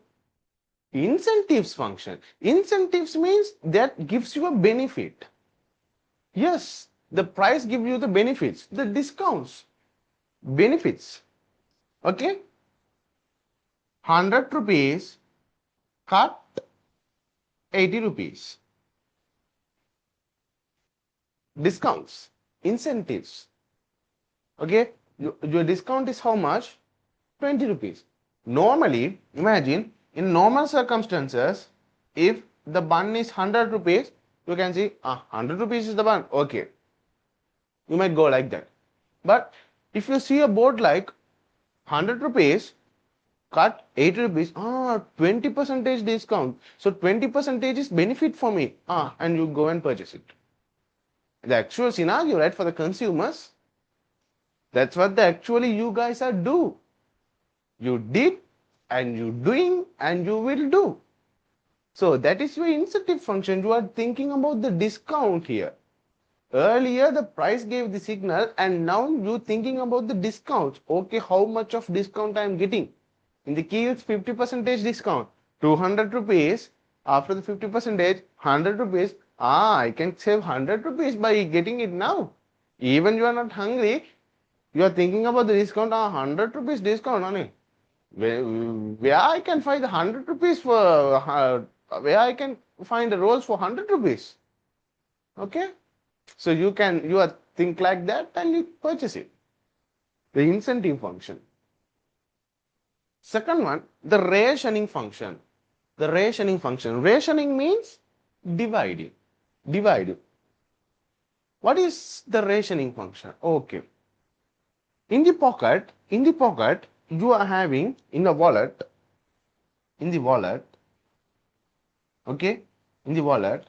Incentives function. Incentives means that gives you a benefit. Yes, the price gives you the benefits, the discounts, benefits. Okay? 100 rupees cut 80 rupees. Discounts, incentives. Okay? Your discount is how much? 20 rupees. Normally, imagine in normal circumstances, if the bun is 100 rupees, you can see 100 rupees is the bun. Okay. You might go like that. But if you see a board like 100 rupees, cut 80 rupees, 20 percentage discount. So 20 percentage is benefit for me. And you go and purchase it. The actual scenario, right, for the consumers, that's what the actually you guys are do. You did and you doing and you will do. So that is your incentive function. You are thinking about the discount here. Earlier the price gave the signal and now you thinking about the discount. Okay, how much of discount I am getting? In the key it's 50 percentage discount. 200 rupees. After the 50 percentage, 100 rupees. I can save 100 rupees by getting it now. Even you are not hungry, you are thinking about the discount. 100 rupees discount, honey. Where I can find 100 rupees for, where I can find the rolls for 100 rupees. Okay? So you are think like that and you purchase it. The incentive function. Second one, the rationing function. The rationing function. Rationing means dividing. Divide. What is the rationing function? Okay. In the pocket, you are having in the wallet, okay, in the wallet,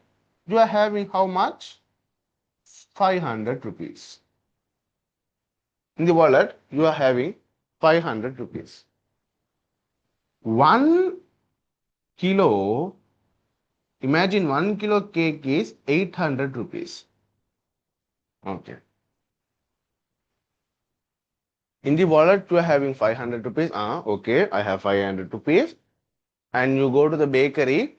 you are having how much? 500 rupees. In the wallet, you are having 500 rupees. 1 kilo, imagine 1 kilo cake is 800 rupees. Okay. In the wallet, you are having 500 rupees. Okay, I have 500 rupees. And you go to the bakery,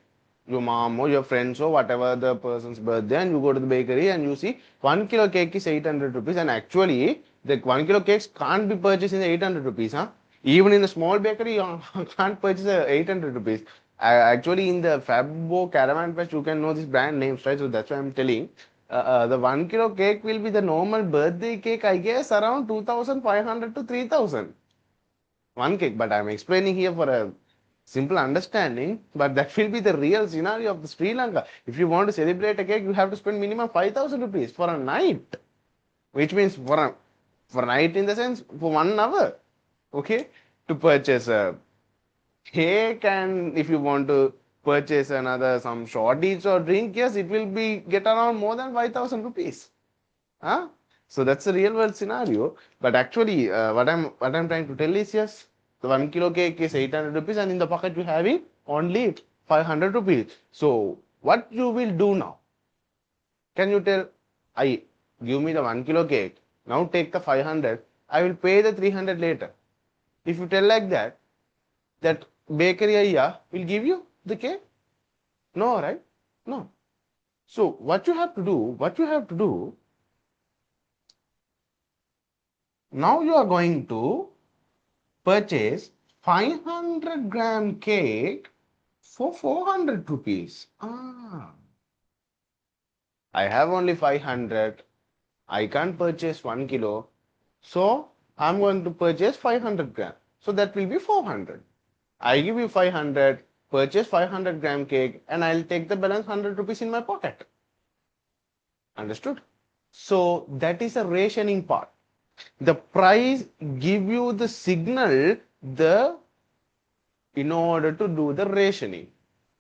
your mom or your friends or whatever the person's birthday, and you go to the bakery and you see 1 kilo cake is 800 rupees. And actually, the 1 kilo cakes can't be purchased in the 800 rupees. Even in the small bakery, you can't purchase 800 rupees. Actually, in the Fabbo Caravan Fest, you can know these brand names, right? So that's why I'm telling. The 1 kilo cake will be the normal birthday cake, I guess, around 2,500 to 3,000. One cake, but I'm explaining here for a simple understanding, but that will be the real scenario of the Sri Lanka. If you want to celebrate a cake, you have to spend minimum 5,000 rupees for a night, which means for a night in the sense for 1 hour, okay, to purchase a cake. And if you want to purchase another some shorties or drink, yes, it will be get around more than 5,000 rupees. Huh? So that's a real world scenario. But actually, what I'm trying to tell is yes, the 1 kilo cake is 800 rupees, and in the pocket you having only 500 rupees. So what you will do now? Can you tell? I give me the 1 kilo cake. Now take the 500. I will pay the 300 later. If you tell like that, that bakery area will give you the cake. No, right? No. So what you have to do? Now you are going to purchase 500-gram cake for 400 rupees. I have only 500. I can't purchase 1 kilo. So I'm going to purchase 500 gram. So that will be 400. I give you 500, purchase 500-gram cake, and I'll take the balance 100 rupees in my pocket. Understood? So that is a rationing part. The price give you the signal in order to do the rationing.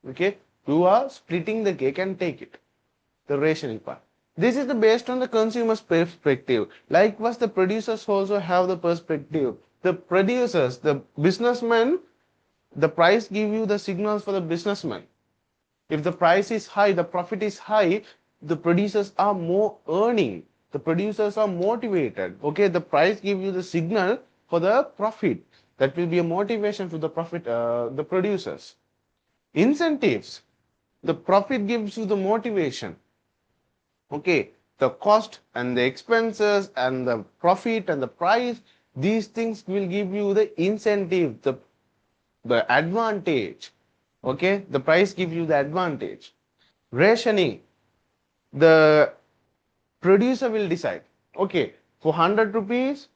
Okay, you are splitting the cake and take it. The rationing part. This is based on the consumer's perspective. Likewise, the producers also have the perspective. the producers, the businessmen, the price give you the signals for the businessman. If the price is high, the profit is high, the producers are more earning. The producers are motivated. Okay, the price give you the signal for the profit. That will be a motivation to the profit, the producers. Incentives. The profit gives you the motivation. Okay, the cost and the expenses and the profit and the price, these things will give you the incentive, the advantage. Okay, the price gives you the advantage. Rationing, the producer will decide, okay, for 100 rupees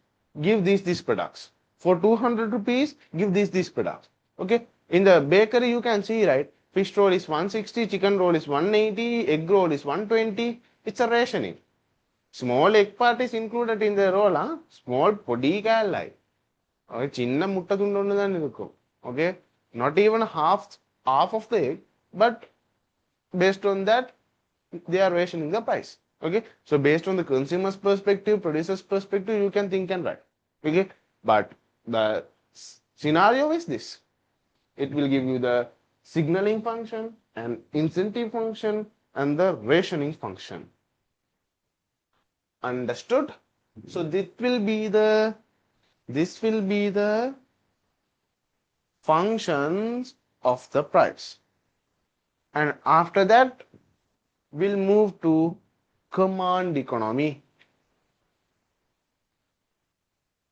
give these products, for 200 rupees give these products. Okay, in the bakery you can see, right, fish roll is 160, chicken roll is 180, egg roll is 120. It's a rationing. Small egg part is included in the roll, huh? Small പൊടി കാലായി. Okay, ചിന്ന മുട്ട തുണ്ടൊന്ന് തന്നെ എടുക്കും. Okay, not even half of the egg, but based on that they are rationing the price. Okay, so based on the consumer's perspective, producer's perspective, you can think and write. Okay, but the scenario is this: it will give you the signaling function and incentive function and the rationing function. Understood? So this will be the functions of the price, and after that we'll move to command economy.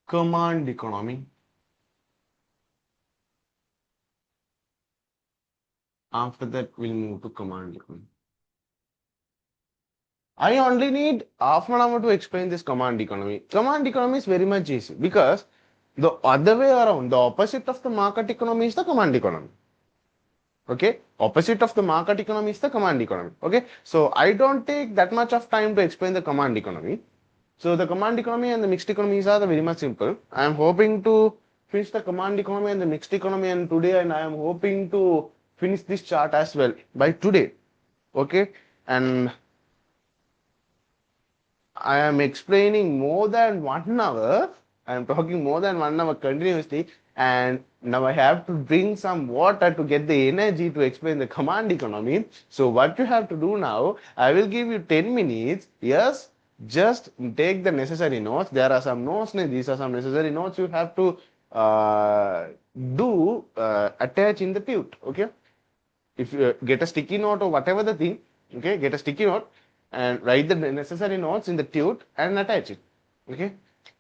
Command economy. After that, we'll move to command economy. I only need half an hour to explain this command economy. Command economy is very much easy because the other way around, the opposite of the market economy is the command economy. Okay, opposite of the market economy is the command economy. Okay, so I don't take that much of time to explain the command economy. So the command economy and the mixed economies are very much simple. I am hoping to finish the command economy and the mixed economy and today, and I am hoping to finish this chart as well by today. Okay, and I am explaining more than 1 hour. I am talking more than 1 hour continuously, and now I have to drink some water to get the energy to explain the command economy. So what you have to do now, I will give you 10 minutes. Yes, just take the necessary notes. There are some notes. These are some necessary notes you have to uh, attach in the tute. Okay, if you get a sticky note or whatever the thing, okay, get a sticky note and write the necessary notes in the tute and attach it. Okay,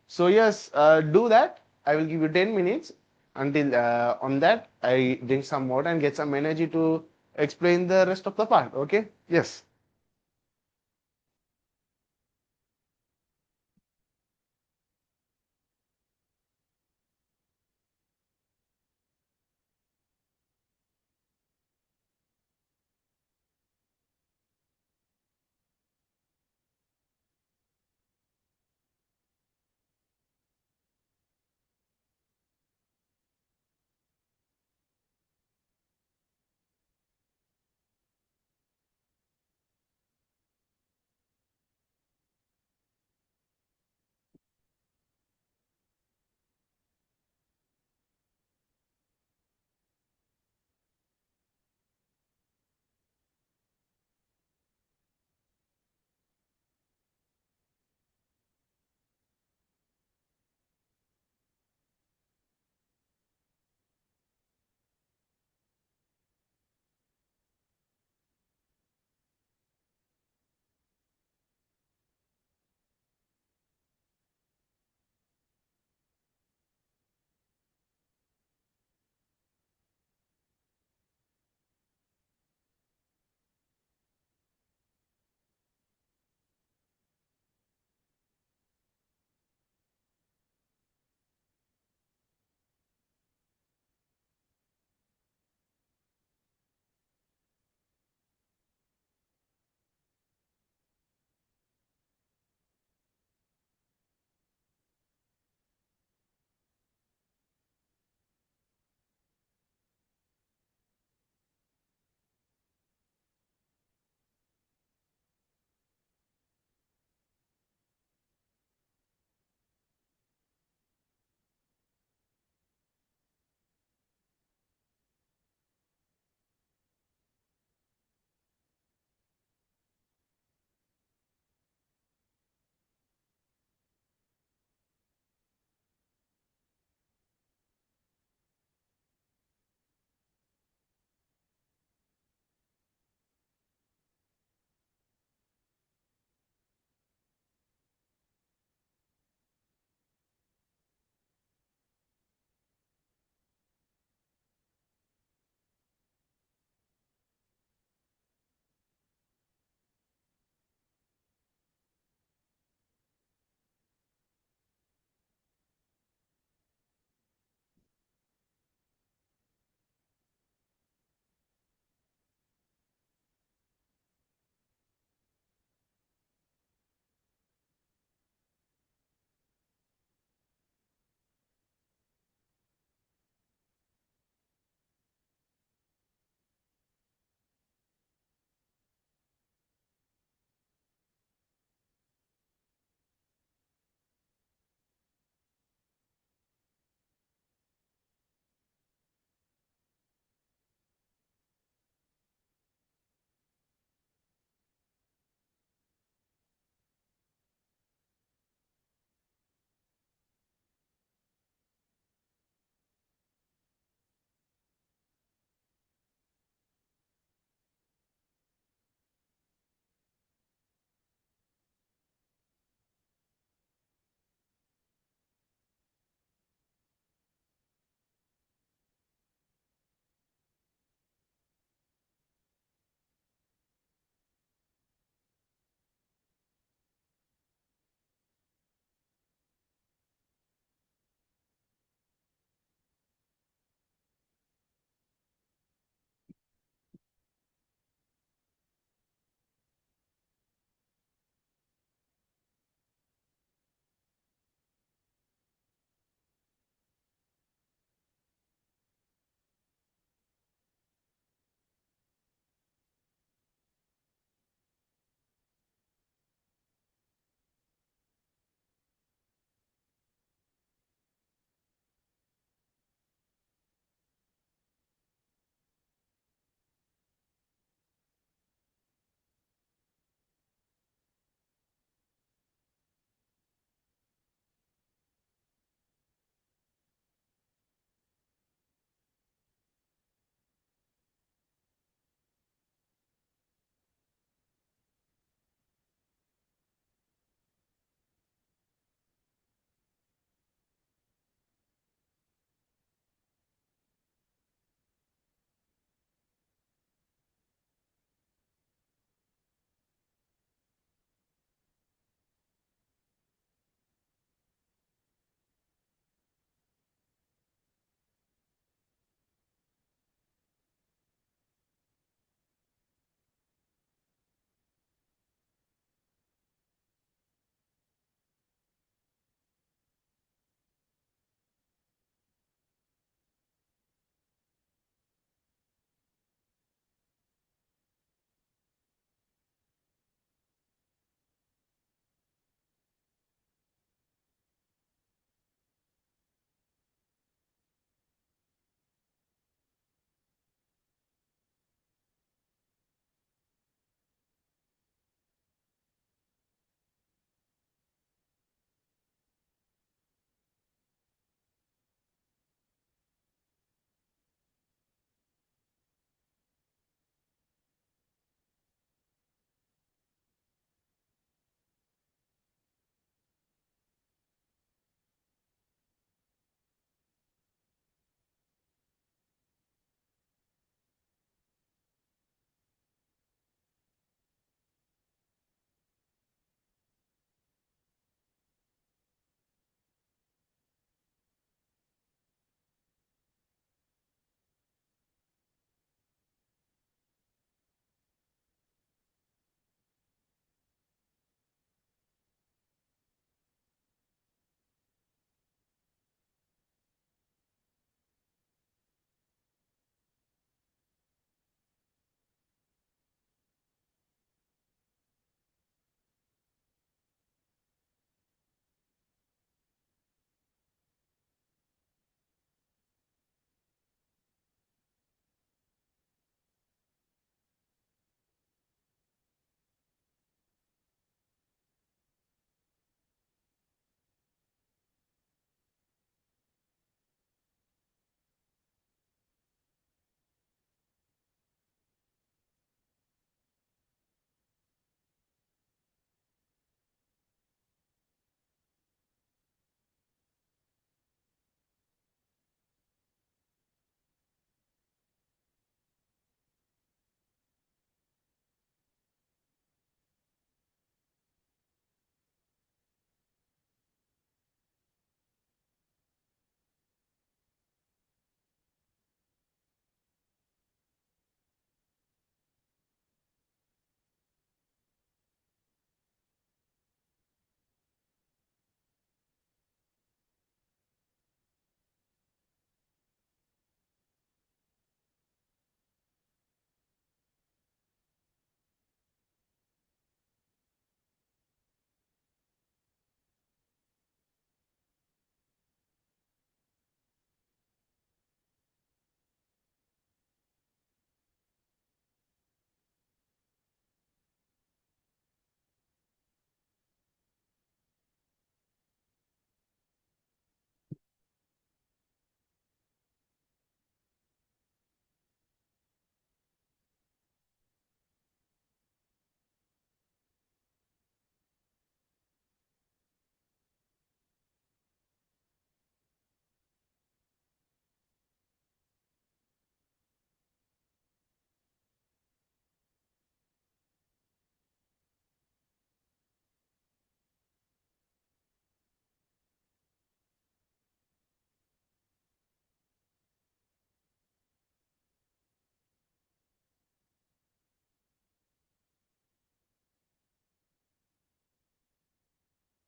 so yes, do that. I will give you 10 minutes until on that I drink some water and get some energy to explain the rest of the part. Okay, yes.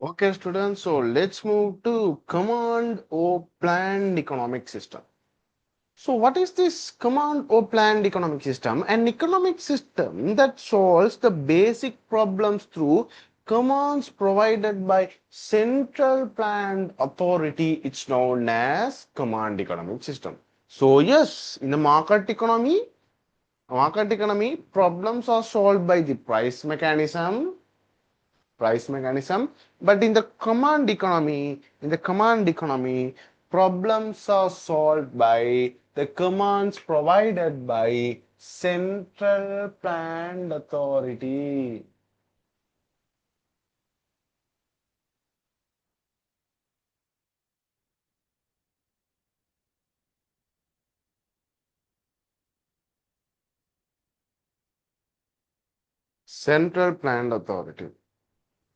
Okay, students, so let's move to command or planned economic system. So what is this command or planned economic system? An economic system that solves the basic problems through commands provided by central planned authority. It's known as command economic system. So yes, in the market economy problems are solved by the price mechanism, but in the command economy problems are solved by the commands provided by central planned authority. Central planned authority.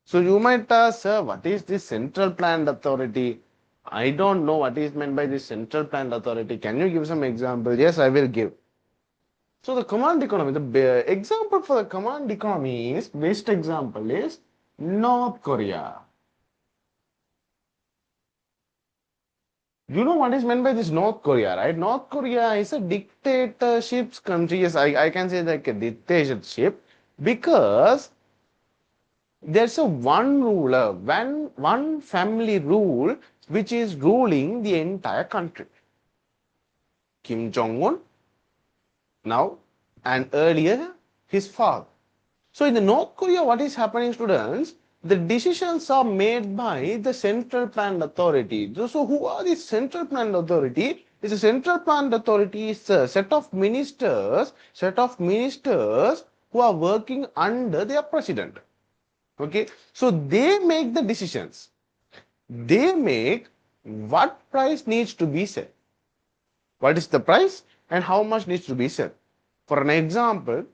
So you might ask, sir, what is this central planned authority? I don't know what is meant by this central planned authority. Can you give some example? Yes, I will give. So the command economy, the example for the command economy is, best example is North Korea. You know what is meant by this North Korea, right? North Korea is a dictatorship country. Yes, I can say like a dictatorship because there's a one ruler, one family rule which is ruling the entire country. Kim Jong-un now and earlier his father. So in the North Korea, what is happening, students? The decisions are made by the central planned authority. So who are the central planned authority? Is a central planned authority is a set of ministers who are working under their president. Okay, so they make the decisions. They make what price needs to be set. What is the price and how much needs to be set. For an example,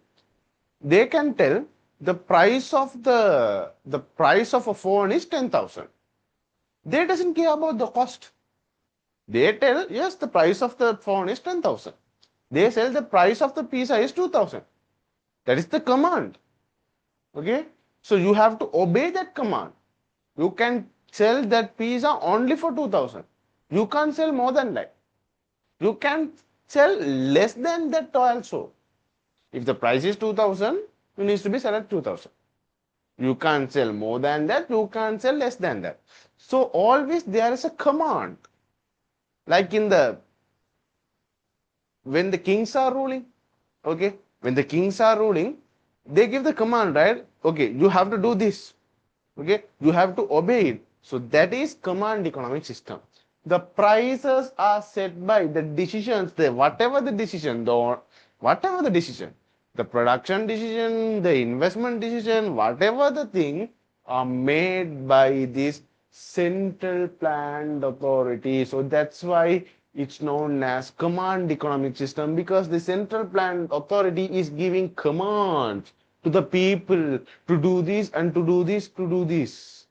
they can tell the price of a phone is 10,000. They doesn't care about the cost. They tell, yes, the price of the phone is 10,000. They sell the price of the pizza is 2,000. That is the command. Okay, so you have to obey that command. You can sell that pizza only for 2,000. You can't sell more than that. You can sell less than that also. If the price is 2,000, you need to be sold at 2,000. You can't sell more than that, you can't sell less than that. So always there is a command. Like when the kings are ruling, okay, when the kings are ruling, they give the command, right? Okay, you have to do this. Okay, you have to obey it. So that is command economic system. The prices are set by the decisions, whatever the decision, the production decision, the investment decision, whatever the thing are made by this central planned authority. So that's why it's known as command economic system, because the central planned authority is giving commands to the people to do this and to do this, to do this.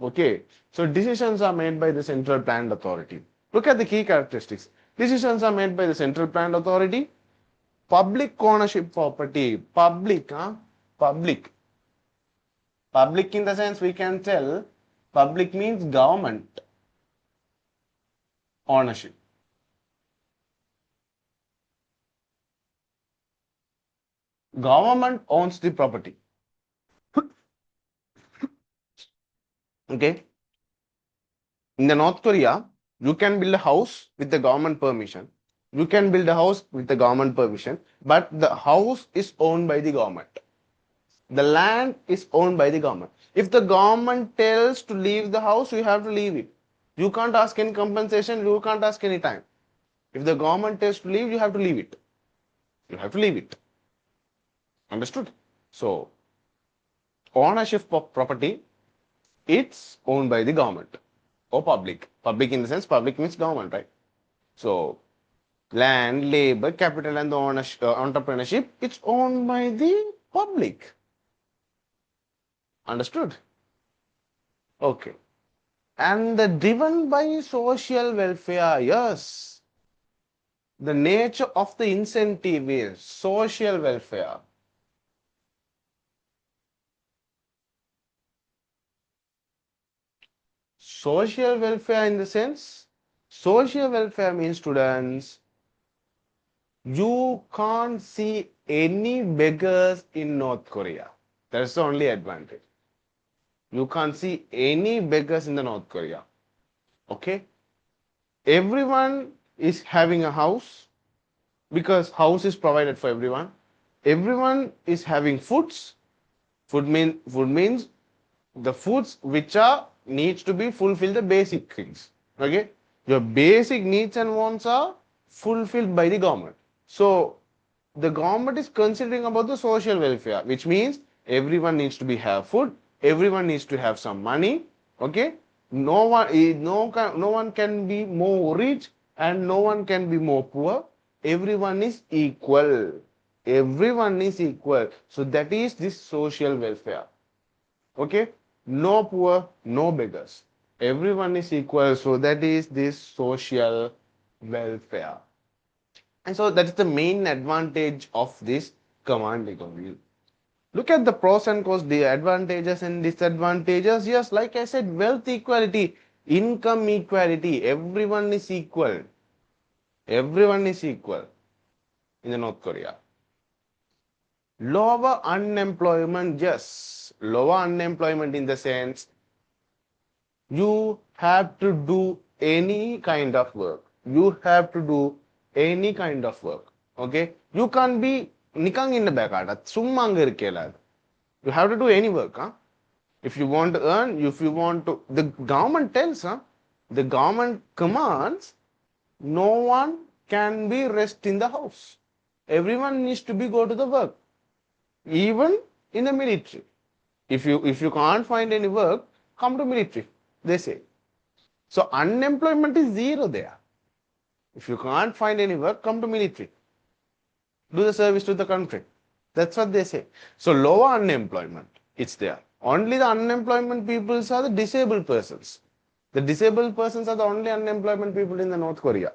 Okay, so decisions are made by the central planned authority. Look at the key characteristics. Decisions are made by the central planned authority. Public ownership property. Public, huh? Public. Public in the sense we can tell public means government ownership. Government owns the property. Okay. In the North Korea, you can build a house with the government permission. You can build a house with the government permission, but the house is owned by the government. The land is owned by the government. If the government tells to leave the house, you have to leave it. You can't ask any compensation, you can't ask any time. If the government tells to leave, you have to leave it. You have to leave it. Understood? So, ownership of property, it's owned by the government or public. Public in the sense, public means government, right? So, land, labor, capital, and the entrepreneurship, it's owned by the public. Understood? Okay. And driven by social welfare, yes. The nature of the incentive is social welfare. Social welfare in the sense, social welfare means, students, you can't see any beggars in North Korea. That's the only advantage. You can't see any beggars in the North Korea. Okay? Everyone is having a house because house is provided for everyone. Everyone is having foods. Food means the foods which are needs to be fulfill the basic things. Okay? Your basic needs and wants are fulfilled by the government. So the government is considering about the social welfare, which means everyone needs to be have food, everyone needs to have some money. Okay? No one can be more rich and no one can be more poor. Everyone is equal. Everyone is equal. So that is this social welfare. Okay? No poor, no beggars. Everyone is equal. So that is this social welfare. And so that's the main advantage of this command economy. Look at the pros and cons, the advantages and disadvantages. Yes, like I said, wealth equality, income equality, everyone is equal. Everyone is equal in the North Korea. Lower unemployment, yes. Lower unemployment in the sense you have to do any kind of work. You have to do any kind of work. Okay? You can't be nikang in the back. You have to do any work. Huh? If you want to earn, if you want to, the government tells, huh? The government commands, no one can be rest in the house. Everyone needs to be go to the work. Even in the military. If you can't find any work, come to military, they say. So unemployment is zero there. If you can't find any work, come to military. Do the service to the country. That's what they say. So lower unemployment, it's there. Only the unemployment people are the disabled persons. The disabled persons are the only unemployment people in the North Korea.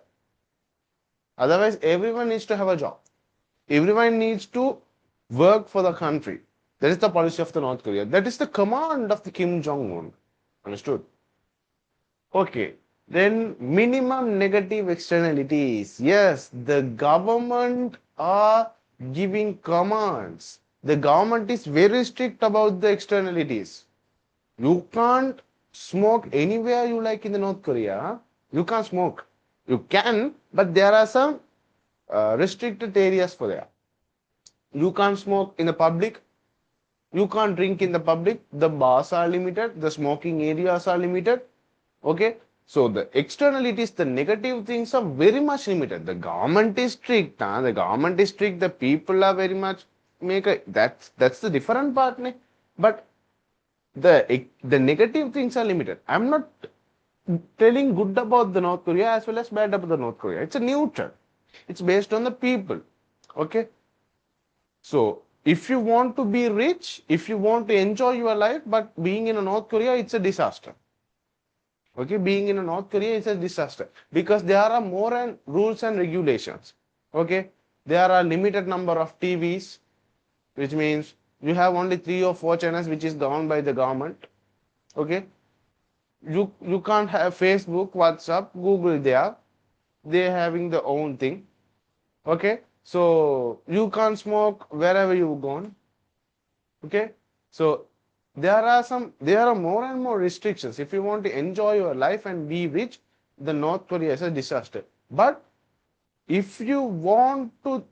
Otherwise, everyone needs to have a job. Everyone needs to work for the country. That is the policy of the North Korea. That is the command of the Kim Jong-un. Understood? Okay. Then minimum negative externalities. Yes, the government are giving commands. The government is very strict about the externalities. You can't smoke anywhere you like in the North Korea. You can't smoke. You can, but there are some restricted areas for that. You can't smoke in the public. You can't drink in the public. The bars are limited. The smoking areas are limited. Okay. So the externalities, the negative things are very much limited. The government is strict. Huh? The government is strict. The people are very much that's the different part. Ne? But the negative things are limited. I'm not telling good about the North Korea as well as bad about the North Korea. It's a neutral. It's based on the people. Okay. So if you want to be rich, if you want to enjoy your life, but being in a North Korea, it's a disaster. Okay, being in a North Korea is a disaster because there are more rules and regulations. Okay, there are limited number of TVs, which means you have only 3 or 4 channels which is governed by the government. Okay, you can't have Facebook, WhatsApp, Google there. They're having their own thing. Okay, so you can't smoke wherever you gone. Okay, so there are more and more restrictions. If you want to enjoy your life and be rich, the North Korea is a disaster. But if you want to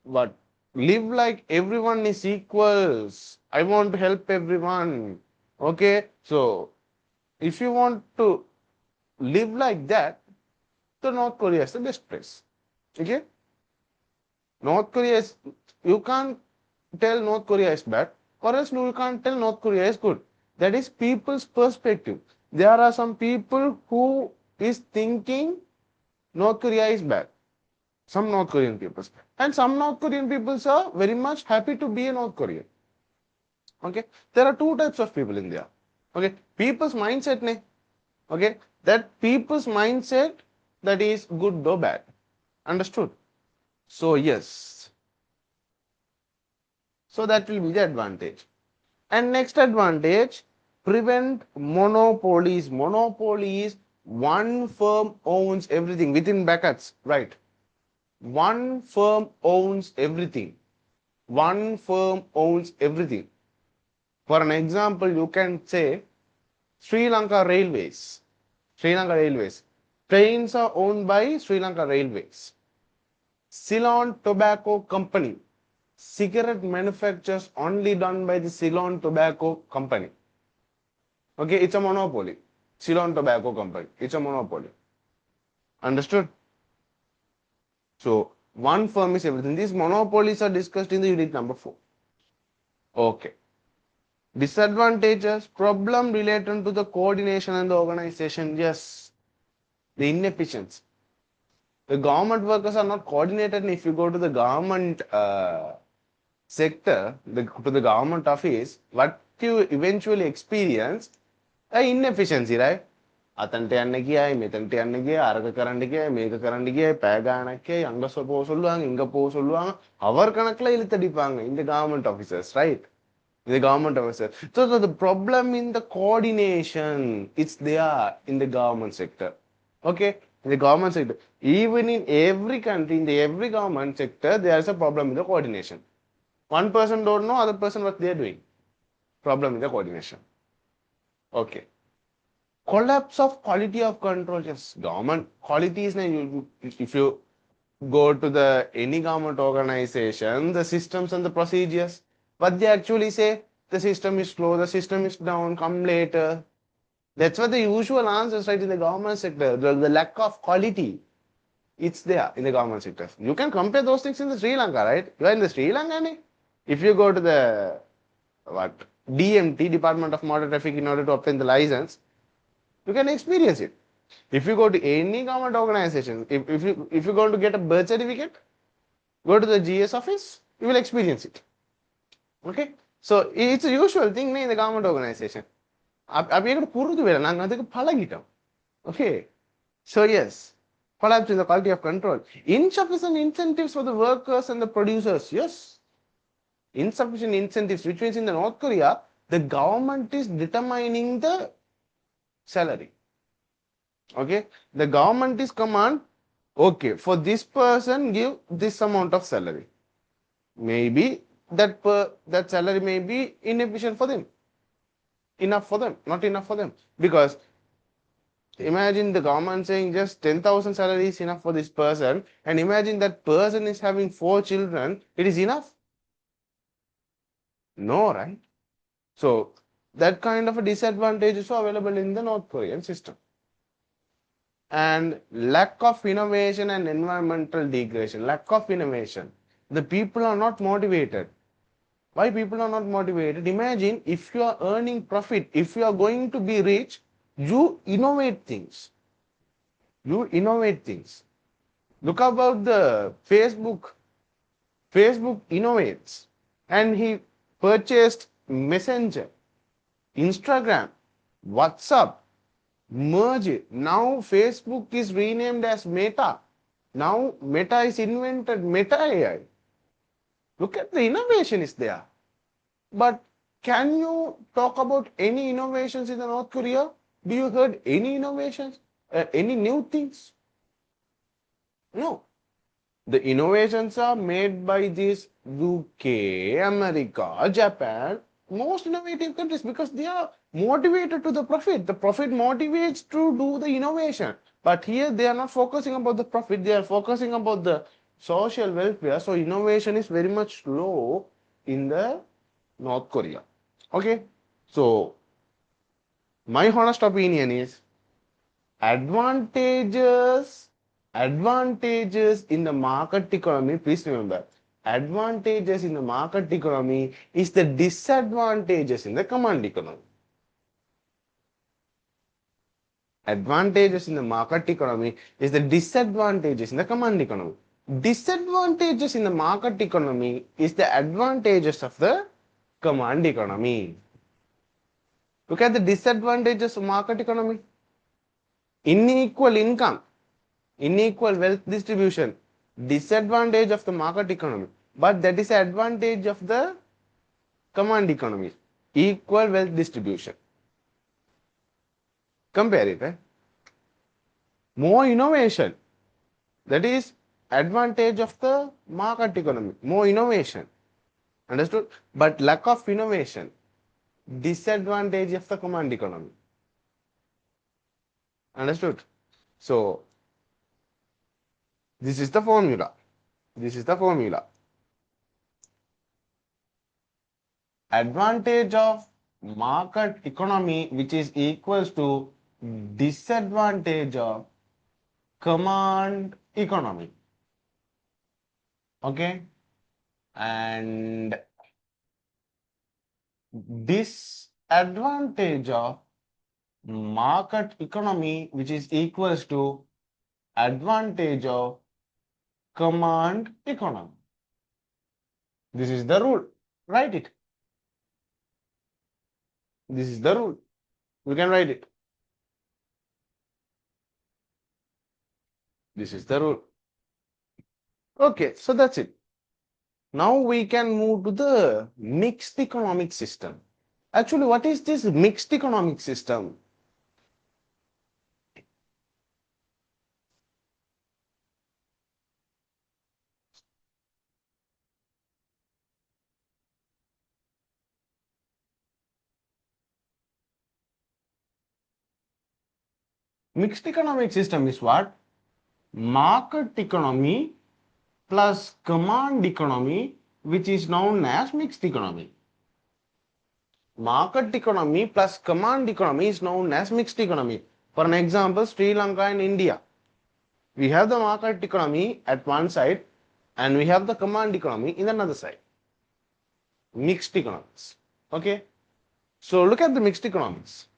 what live like everyone is equals, I want to help everyone. Okay, so if you want to live like that, the North Korea is the best place. Okay, North Korea is, you can't tell North Korea is bad, or else you can't tell North Korea is good. That is people's perspective. There are some people who is thinking North Korea is bad. Some North Korean people. And some North Korean people are very much happy to be a North Korean. Okay. There are two types of people in there. Okay. People's mindset, ne? Okay. That people's mindset that is good or bad. Understood? So yes. So that will be the advantage. And next advantage, prevent monopolies. Monopoly is one firm owns everything within brackets, right? One firm owns everything. One firm owns everything. For an example, you can say Sri Lanka Railways. Sri Lanka Railways. Trains are owned by Sri Lanka Railways. Ceylon Tobacco Company. Cigarette manufactures only done by the Ceylon Tobacco Company. Okay, it's a monopoly. Ceylon Tobacco Company. It's a monopoly. Understood? So, one firm is everything. These monopolies are discussed in the unit number 4. Okay. Disadvantages, problem related to the coordination and the organization. Yes, the inefficiency. The government workers are not coordinated. And if you go to the government sector, to the government office, what you eventually experience, inefficiency, right? අතන්ට යන්න ගියයි මෙතනට යන්න ගියයි අරක කරන්න ගියයි මේක කරන්න ගියයි පැය ගාණක් ගියයි අங்க போ சொல்லுவாங்க இங்க போ சொல்லுவாங்க அவர் கணக்குல இழுத்தடிப்பாங்க in the government offices, right? In the government offices. So the problem in the coordination, it's there in the government sector. Okay, in the government sector, even in every country, in the every government sector, there is a problem in the coordination. One person don't know other person what they are doing. Problem in the coordination. Okay. Collapse of quality of control. Yes, government quality is if you go to the any government organization, the systems and the procedures, what they actually say, the system is slow, the system is down, come later. That's what the usual answers, right, in the government sector. The lack of quality, it's there in the government sector. You can compare those things in the Sri Lanka, right? You are in the Sri Lanka, if you go to the what DMT, Department of Motor Traffic, in order to obtain the license, you can experience it. If you go to any government organization, if you're going to get a birth certificate, go to the GS office, you will experience it. Okay? So it's a usual thing in the government organization. Okay. So yes, collapse in the quality of control. Insufficient incentives for the workers and the producers. Yes. Insufficient incentives, which means in the North Korea, the government is determining the salary. Okay, the government is command, okay, for this person give this amount of salary. Maybe that salary may be inefficient for them, enough for them, not enough for them. Because imagine the government saying just 10,000 salary is enough for this person, and imagine that person is having 4 children, it is enough? No, right? So that kind of a disadvantage is available in the North Korean system. And lack of innovation and environmental degradation. Lack of innovation. The people are not motivated. Why people are not motivated? Imagine if you are earning profit, if you are going to be rich, you innovate things. You innovate things. Look about the Facebook. Facebook innovates. And he purchased Messenger, Instagram, WhatsApp, merge it. Now Facebook is renamed as Meta. Now Meta is invented, Meta AI. Look at the innovation is there. But can you talk about any innovations in the North Korea? Do you heard any innovations? Any new things? No. The innovations are made by this UK, America, Japan, most innovative countries, because they are motivated to the profit. The profit motivates to do the innovation. But here they are not focusing about the profit, they are focusing about the social welfare. So innovation is very much low in the North Korea. Okay. So my honest opinion is advantages in the market economy. Please remember, advantages in the market economy is the disadvantages in the command economy. Advantages in the market economy is the disadvantages in the command economy. Disadvantages in the market economy is the advantages of the command economy. Look at the disadvantages of market economy. Unequal income, unequal wealth distribution, disadvantage of the market economy. But that is advantage of the command economy, equal wealth distribution. Compare it, right? More innovation. That is advantage of the market economy. More innovation. Understood? But lack of innovation. Disadvantage of the command economy. Understood? So this is the formula. This is the formula. Advantage of market economy, which is equals to disadvantage of command economy. Okay? And disadvantage of market economy, which is equals to advantage of command economy. This is the rule. Write it. This is the rule. You can write it. This is the rule. Okay, so that's it. Now we can move to the mixed economic system. Actually, what is this mixed economic system? Mixed economic system is what? Market economy plus command economy, which is known as mixed economy. Market economy plus command economy is known as mixed economy. For an example, Sri Lanka and India. We have the market economy at one side and we have the command economy in another side. Mixed economics. Okay. So look at the mixed economics.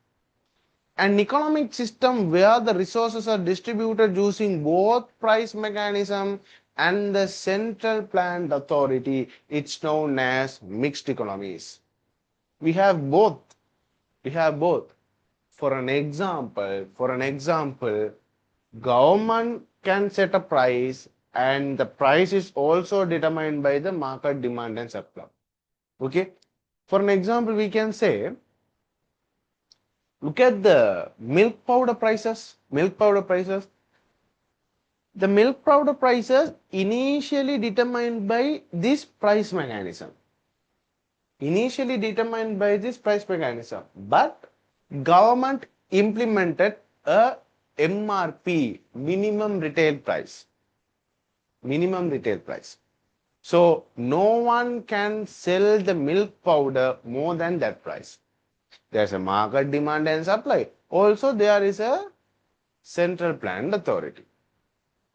An economic system where the resources are distributed using both price mechanism and the central planned authority, it's known as mixed economies. We have both. We have both. For an example, government can set a price and the price is also determined by the market demand and supply. Okay. For an example, we can say, look at the milk powder prices. Milk powder prices. The milk powder prices initially determined by this price mechanism. Initially determined by this price mechanism, but government implemented a MRP, minimum retail price. Minimum retail price. So no one can sell the milk powder more than that price. There's a market demand and supply. Also there is a central planned authority.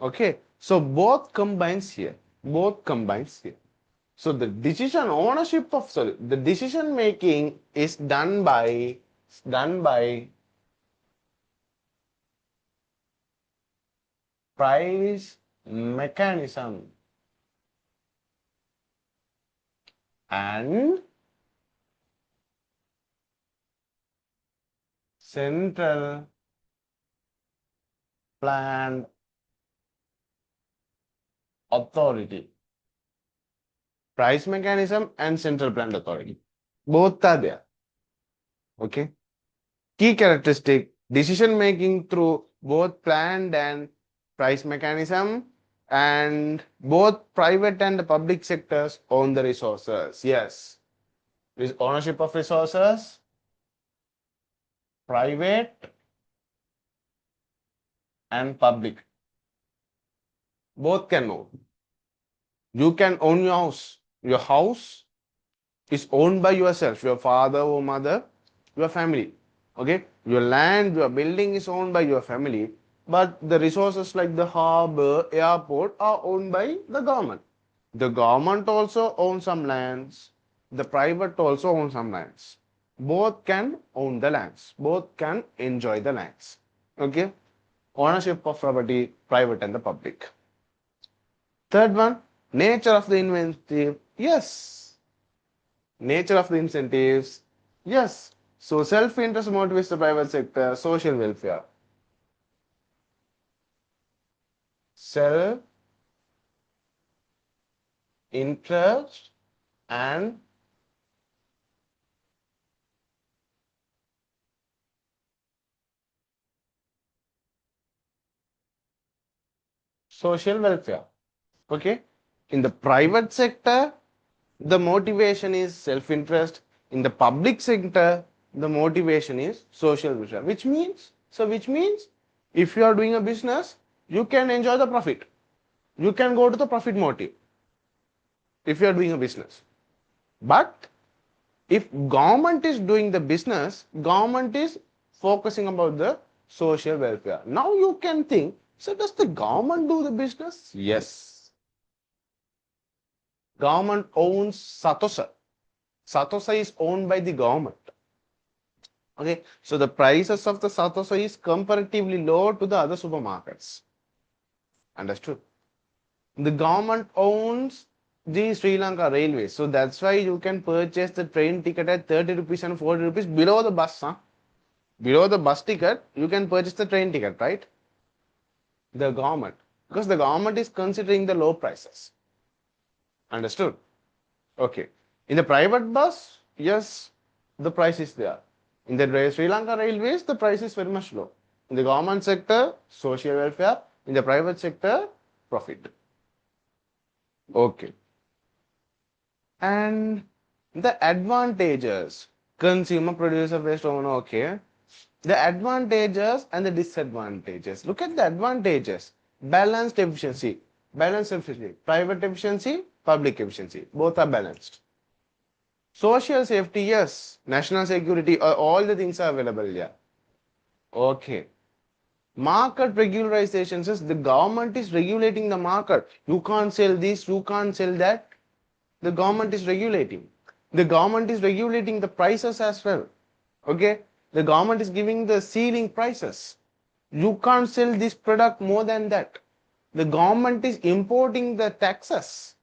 Okay. So both combines here. Both combines here. So the decision ownership of the decision making is done by price mechanism and central planned authority. Price mechanism and central planned authority. Both are there. Okay. Key characteristic, decision making through both planned and price mechanism, and both private and public sectors own the resources. Yes. Is ownership of resources, private and public. Both can own. You can own your house. Your house is owned by yourself, your father or mother, your family. Okay, your land, your building is owned by your family, but the resources like the harbor, airport are owned by the government. The government also owns some lands, the private also owns some lands. Both can own the lands, both can enjoy the lands. Okay, ownership of property, private and the public. Third one, nature of the incentive. Yes, nature of the incentives. Yes. So self-interest motivates the private sector, social welfare. Self-interest and social welfare. Okay. In the private sector, the motivation is self-interest. In the public sector, the motivation is social welfare. Which means, if you are doing a business, you can enjoy the profit. You can go to the profit motive if you are doing a business. But if government is doing the business, government is focusing about the social welfare. Now you can think, so does the government do the business? Yes. Government owns Satosa. Satosa is owned by the government. Okay, so the prices of the Satosa is comparatively low to the other supermarkets. Understood? The government owns the Sri Lanka Railways, so that's why you can purchase the train ticket at 30 rupees and 40 rupees below the bus. Below the bus ticket, you can purchase the train ticket, right? The government, because the government is considering the low prices. Understood? Okay. In the private bus, yes, the price is there. In the Sri Lanka Railways, the price is very much low. In the government sector, social welfare. In the private sector, profit. Okay. And the advantages, consumer producer based on, okay. The advantages and the disadvantages. Look at the advantages. Balanced efficiency. Balanced efficiency. Private efficiency, public efficiency. Both are balanced. Social safety, yes. National security, all the things are available here. Okay. Market regulation says the government is regulating the market. You can't sell this, you can't sell that. The government is regulating. The government is regulating the prices as well. Okay. The government is giving the ceiling prices. You can't sell this product more than that. The government is imposing the taxes.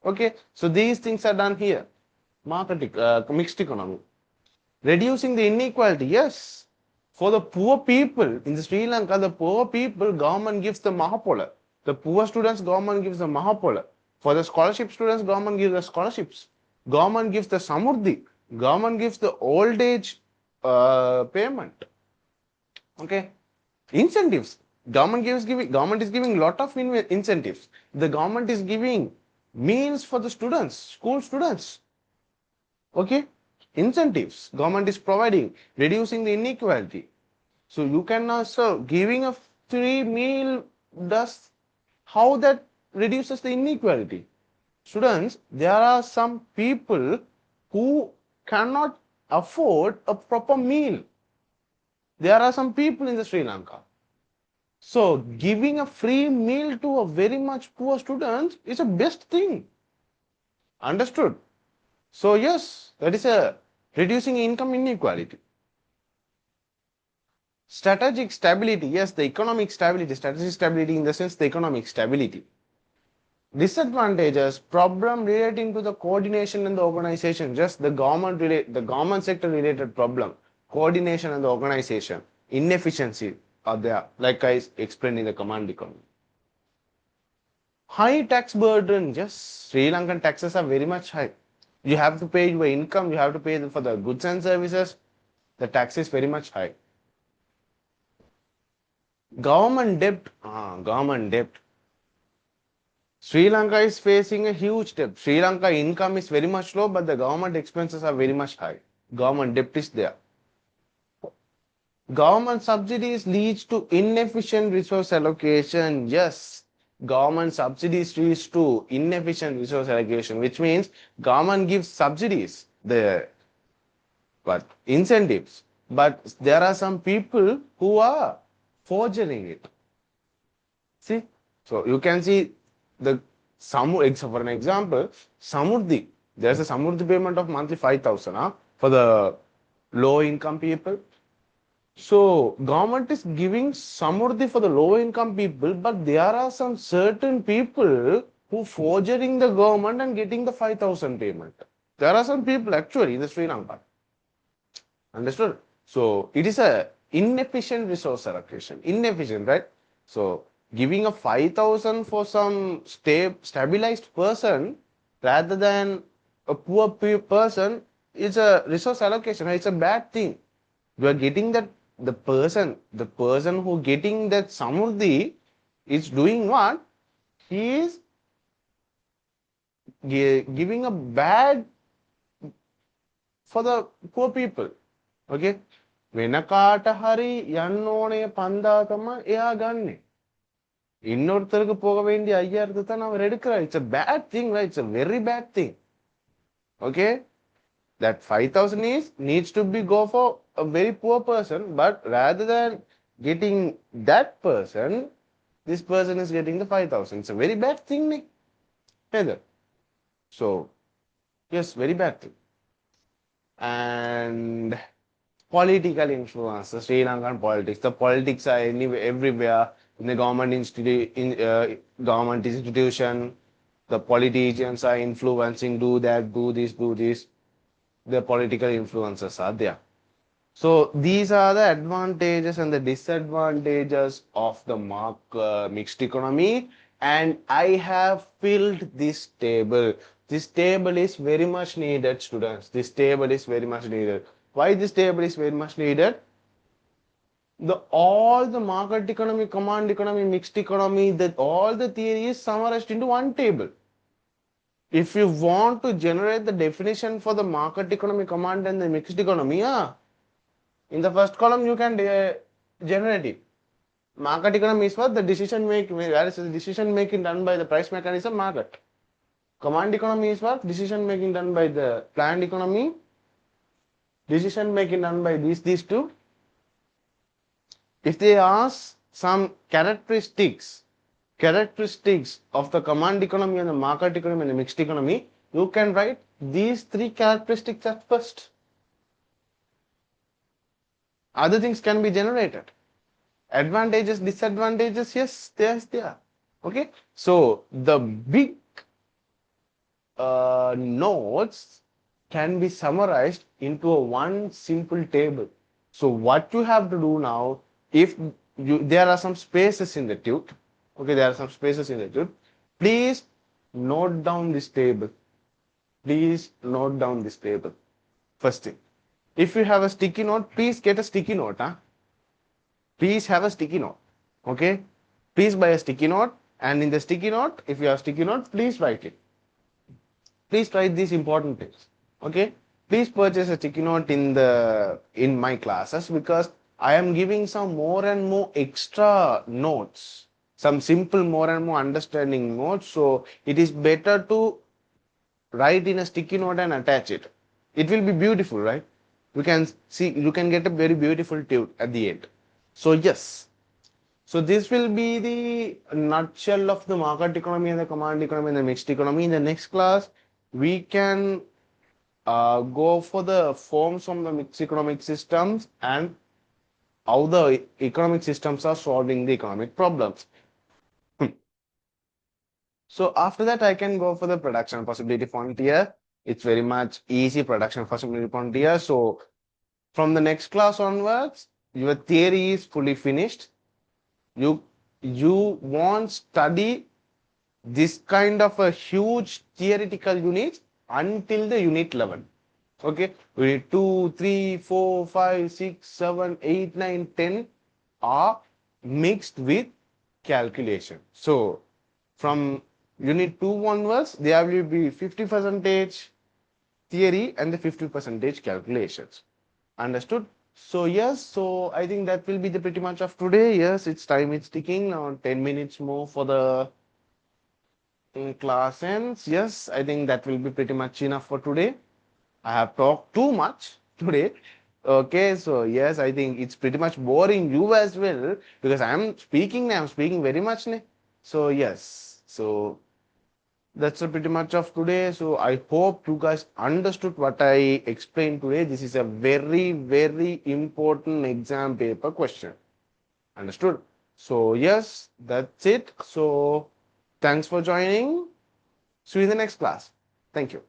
Okay, so these things are done here. Mixed economy. Reducing the inequality, yes. For the poor people in Sri Lanka, the poor people, government gives the Mahapola. The poor students, government gives the Mahapola. For the scholarship students, government gives the scholarships. Government gives the Samurdhi. Government gives the old age payment. Okay. Incentives. Government is giving lot of incentives. The government is giving meals for the students, school students. Okay. Incentives. Government is providing, reducing the inequality. So you can also giving a free meal does how that reduces the inequality. Students, there are some people who cannot afford a proper meal. There are some people in the Sri Lanka. So giving a free meal to a very much poor student is a best thing. Understood? So yes, that is a reducing income inequality. Strategic stability, yes, the economic stability, strategic stability in the sense the economic stability. Disadvantages, problem relating to the coordination and the organization, just the government sector related problem, coordination and the organization, inefficiency are there, like I explained in the command economy. High tax burden, just Sri Lankan taxes are very much high. You have to pay your income, you have to pay for the goods and services, the tax is very much high. Government debt. Sri Lanka is facing a huge debt. Sri Lanka income is very much low, but the government expenses are very much high. Government debt is there. Government subsidies leads to inefficient resource allocation. Yes, government subsidies leads to inefficient resource allocation, which means government gives subsidies, but incentives. But there are some people who are forging it. See, so you can see the for an example, Samurdhi. There's a Samurdhi payment of monthly 5,000 for the low income people. So government is giving Samurdhi for the low income people, but there are some certain people who forging the government and getting the 5,000 payment. There are some people actually in the Sri Lanka. Understood? So it is a inefficient resource allocation. Inefficient, right? So giving a 5,000 for some stabilized person rather than a poor person is a resource allocation. It's a bad thing. You are getting that the person who getting that samurdhi is doing what? He is giving a bad for the poor people. Okay? වෙන කාට හරි යන්න ඕනේ පන්දා තමයි එයා ගන්නෙ. இன்னொருத்தருக்கு போக வேண்டிய 5000 தான் அவர் எடுக்கிறார். It's a bad thing, right? It's a very bad thing. Okay? That 5000 is needs to be go for a very poor person, but rather than getting that person, this person is getting the 5000. It's a very bad thing, Nick. Heather. So, yes, very bad thing. And political influence, the Sri Lankan politics. The politics are everywhere in the government institution. The politicians are influencing, do that, do this, do this. The political influences are there. So these are the advantages and the disadvantages of the mixed economy, and I have filled this table. This table is very much needed, students. This table is very much needed. Why this table is very much needed? All the market economy, command economy, mixed economy, all the theory is summarized into one table. If you want to generate the definition for the market economy, command and the mixed economy, in the first column you can generate it. Market economy is what? The decision making, where is the decision making done by the price mechanism market. Command economy is what? Decision making done by the planned economy. Decision making done by these two. If they ask some characteristics of the command economy and the market economy and the mixed economy, you can write these three characteristics at first. Other things can be generated. Advantages, disadvantages, yes, there. Okay, so the big notes can be summarized into one simple table. So what you have to do now, if there are some spaces in the tube, okay, there are some spaces in the tube, please note down this table. Please note down this table. First thing. If you have a sticky note, please get a sticky note. Please have a sticky note. Okay? Please buy a sticky note, and in the sticky note, if you have sticky note, please write it. Please write these important things. Okay? Please purchase a sticky note in my classes, because I am giving some more and more extra notes, some simple more and more understanding notes. So it is better to write in a sticky note and attach it. It will be beautiful, right? You can see, you can get a very beautiful tune at the end. So yes, so this will be the nutshell of the market economy and the command economy and the mixed economy. In the next class, we can go for the forms of the mixed economic systems and how the economic systems are solving the economic problems. So after that, I can go for the production possibility frontier. It's very much easy production possibility frontier. So from the next class onwards, your theory is fully finished. You won't study this kind of a huge theoretical unit until the unit 11. Okay, unit 2, 3, 4, 5, 6, 7, 8, 9, 10 are mixed with calculation. So from unit 2 onwards, there will be 50% theory and the 50% calculations. Understood? So yes, so I think that will be the pretty much of today. Yes, it's time is ticking now. 10 minutes more for the class ends. Yes, I think that will be pretty much enough for today. I have talked too much today. Okay, so yes, I think it's pretty much boring you as well, because I'm speaking very much. So yes, so that's pretty much of today. So I hope you guys understood what I explained today. This is a very, very important exam paper question. Understood? So yes, that's it. So thanks for joining. See you in the next class. Thank you.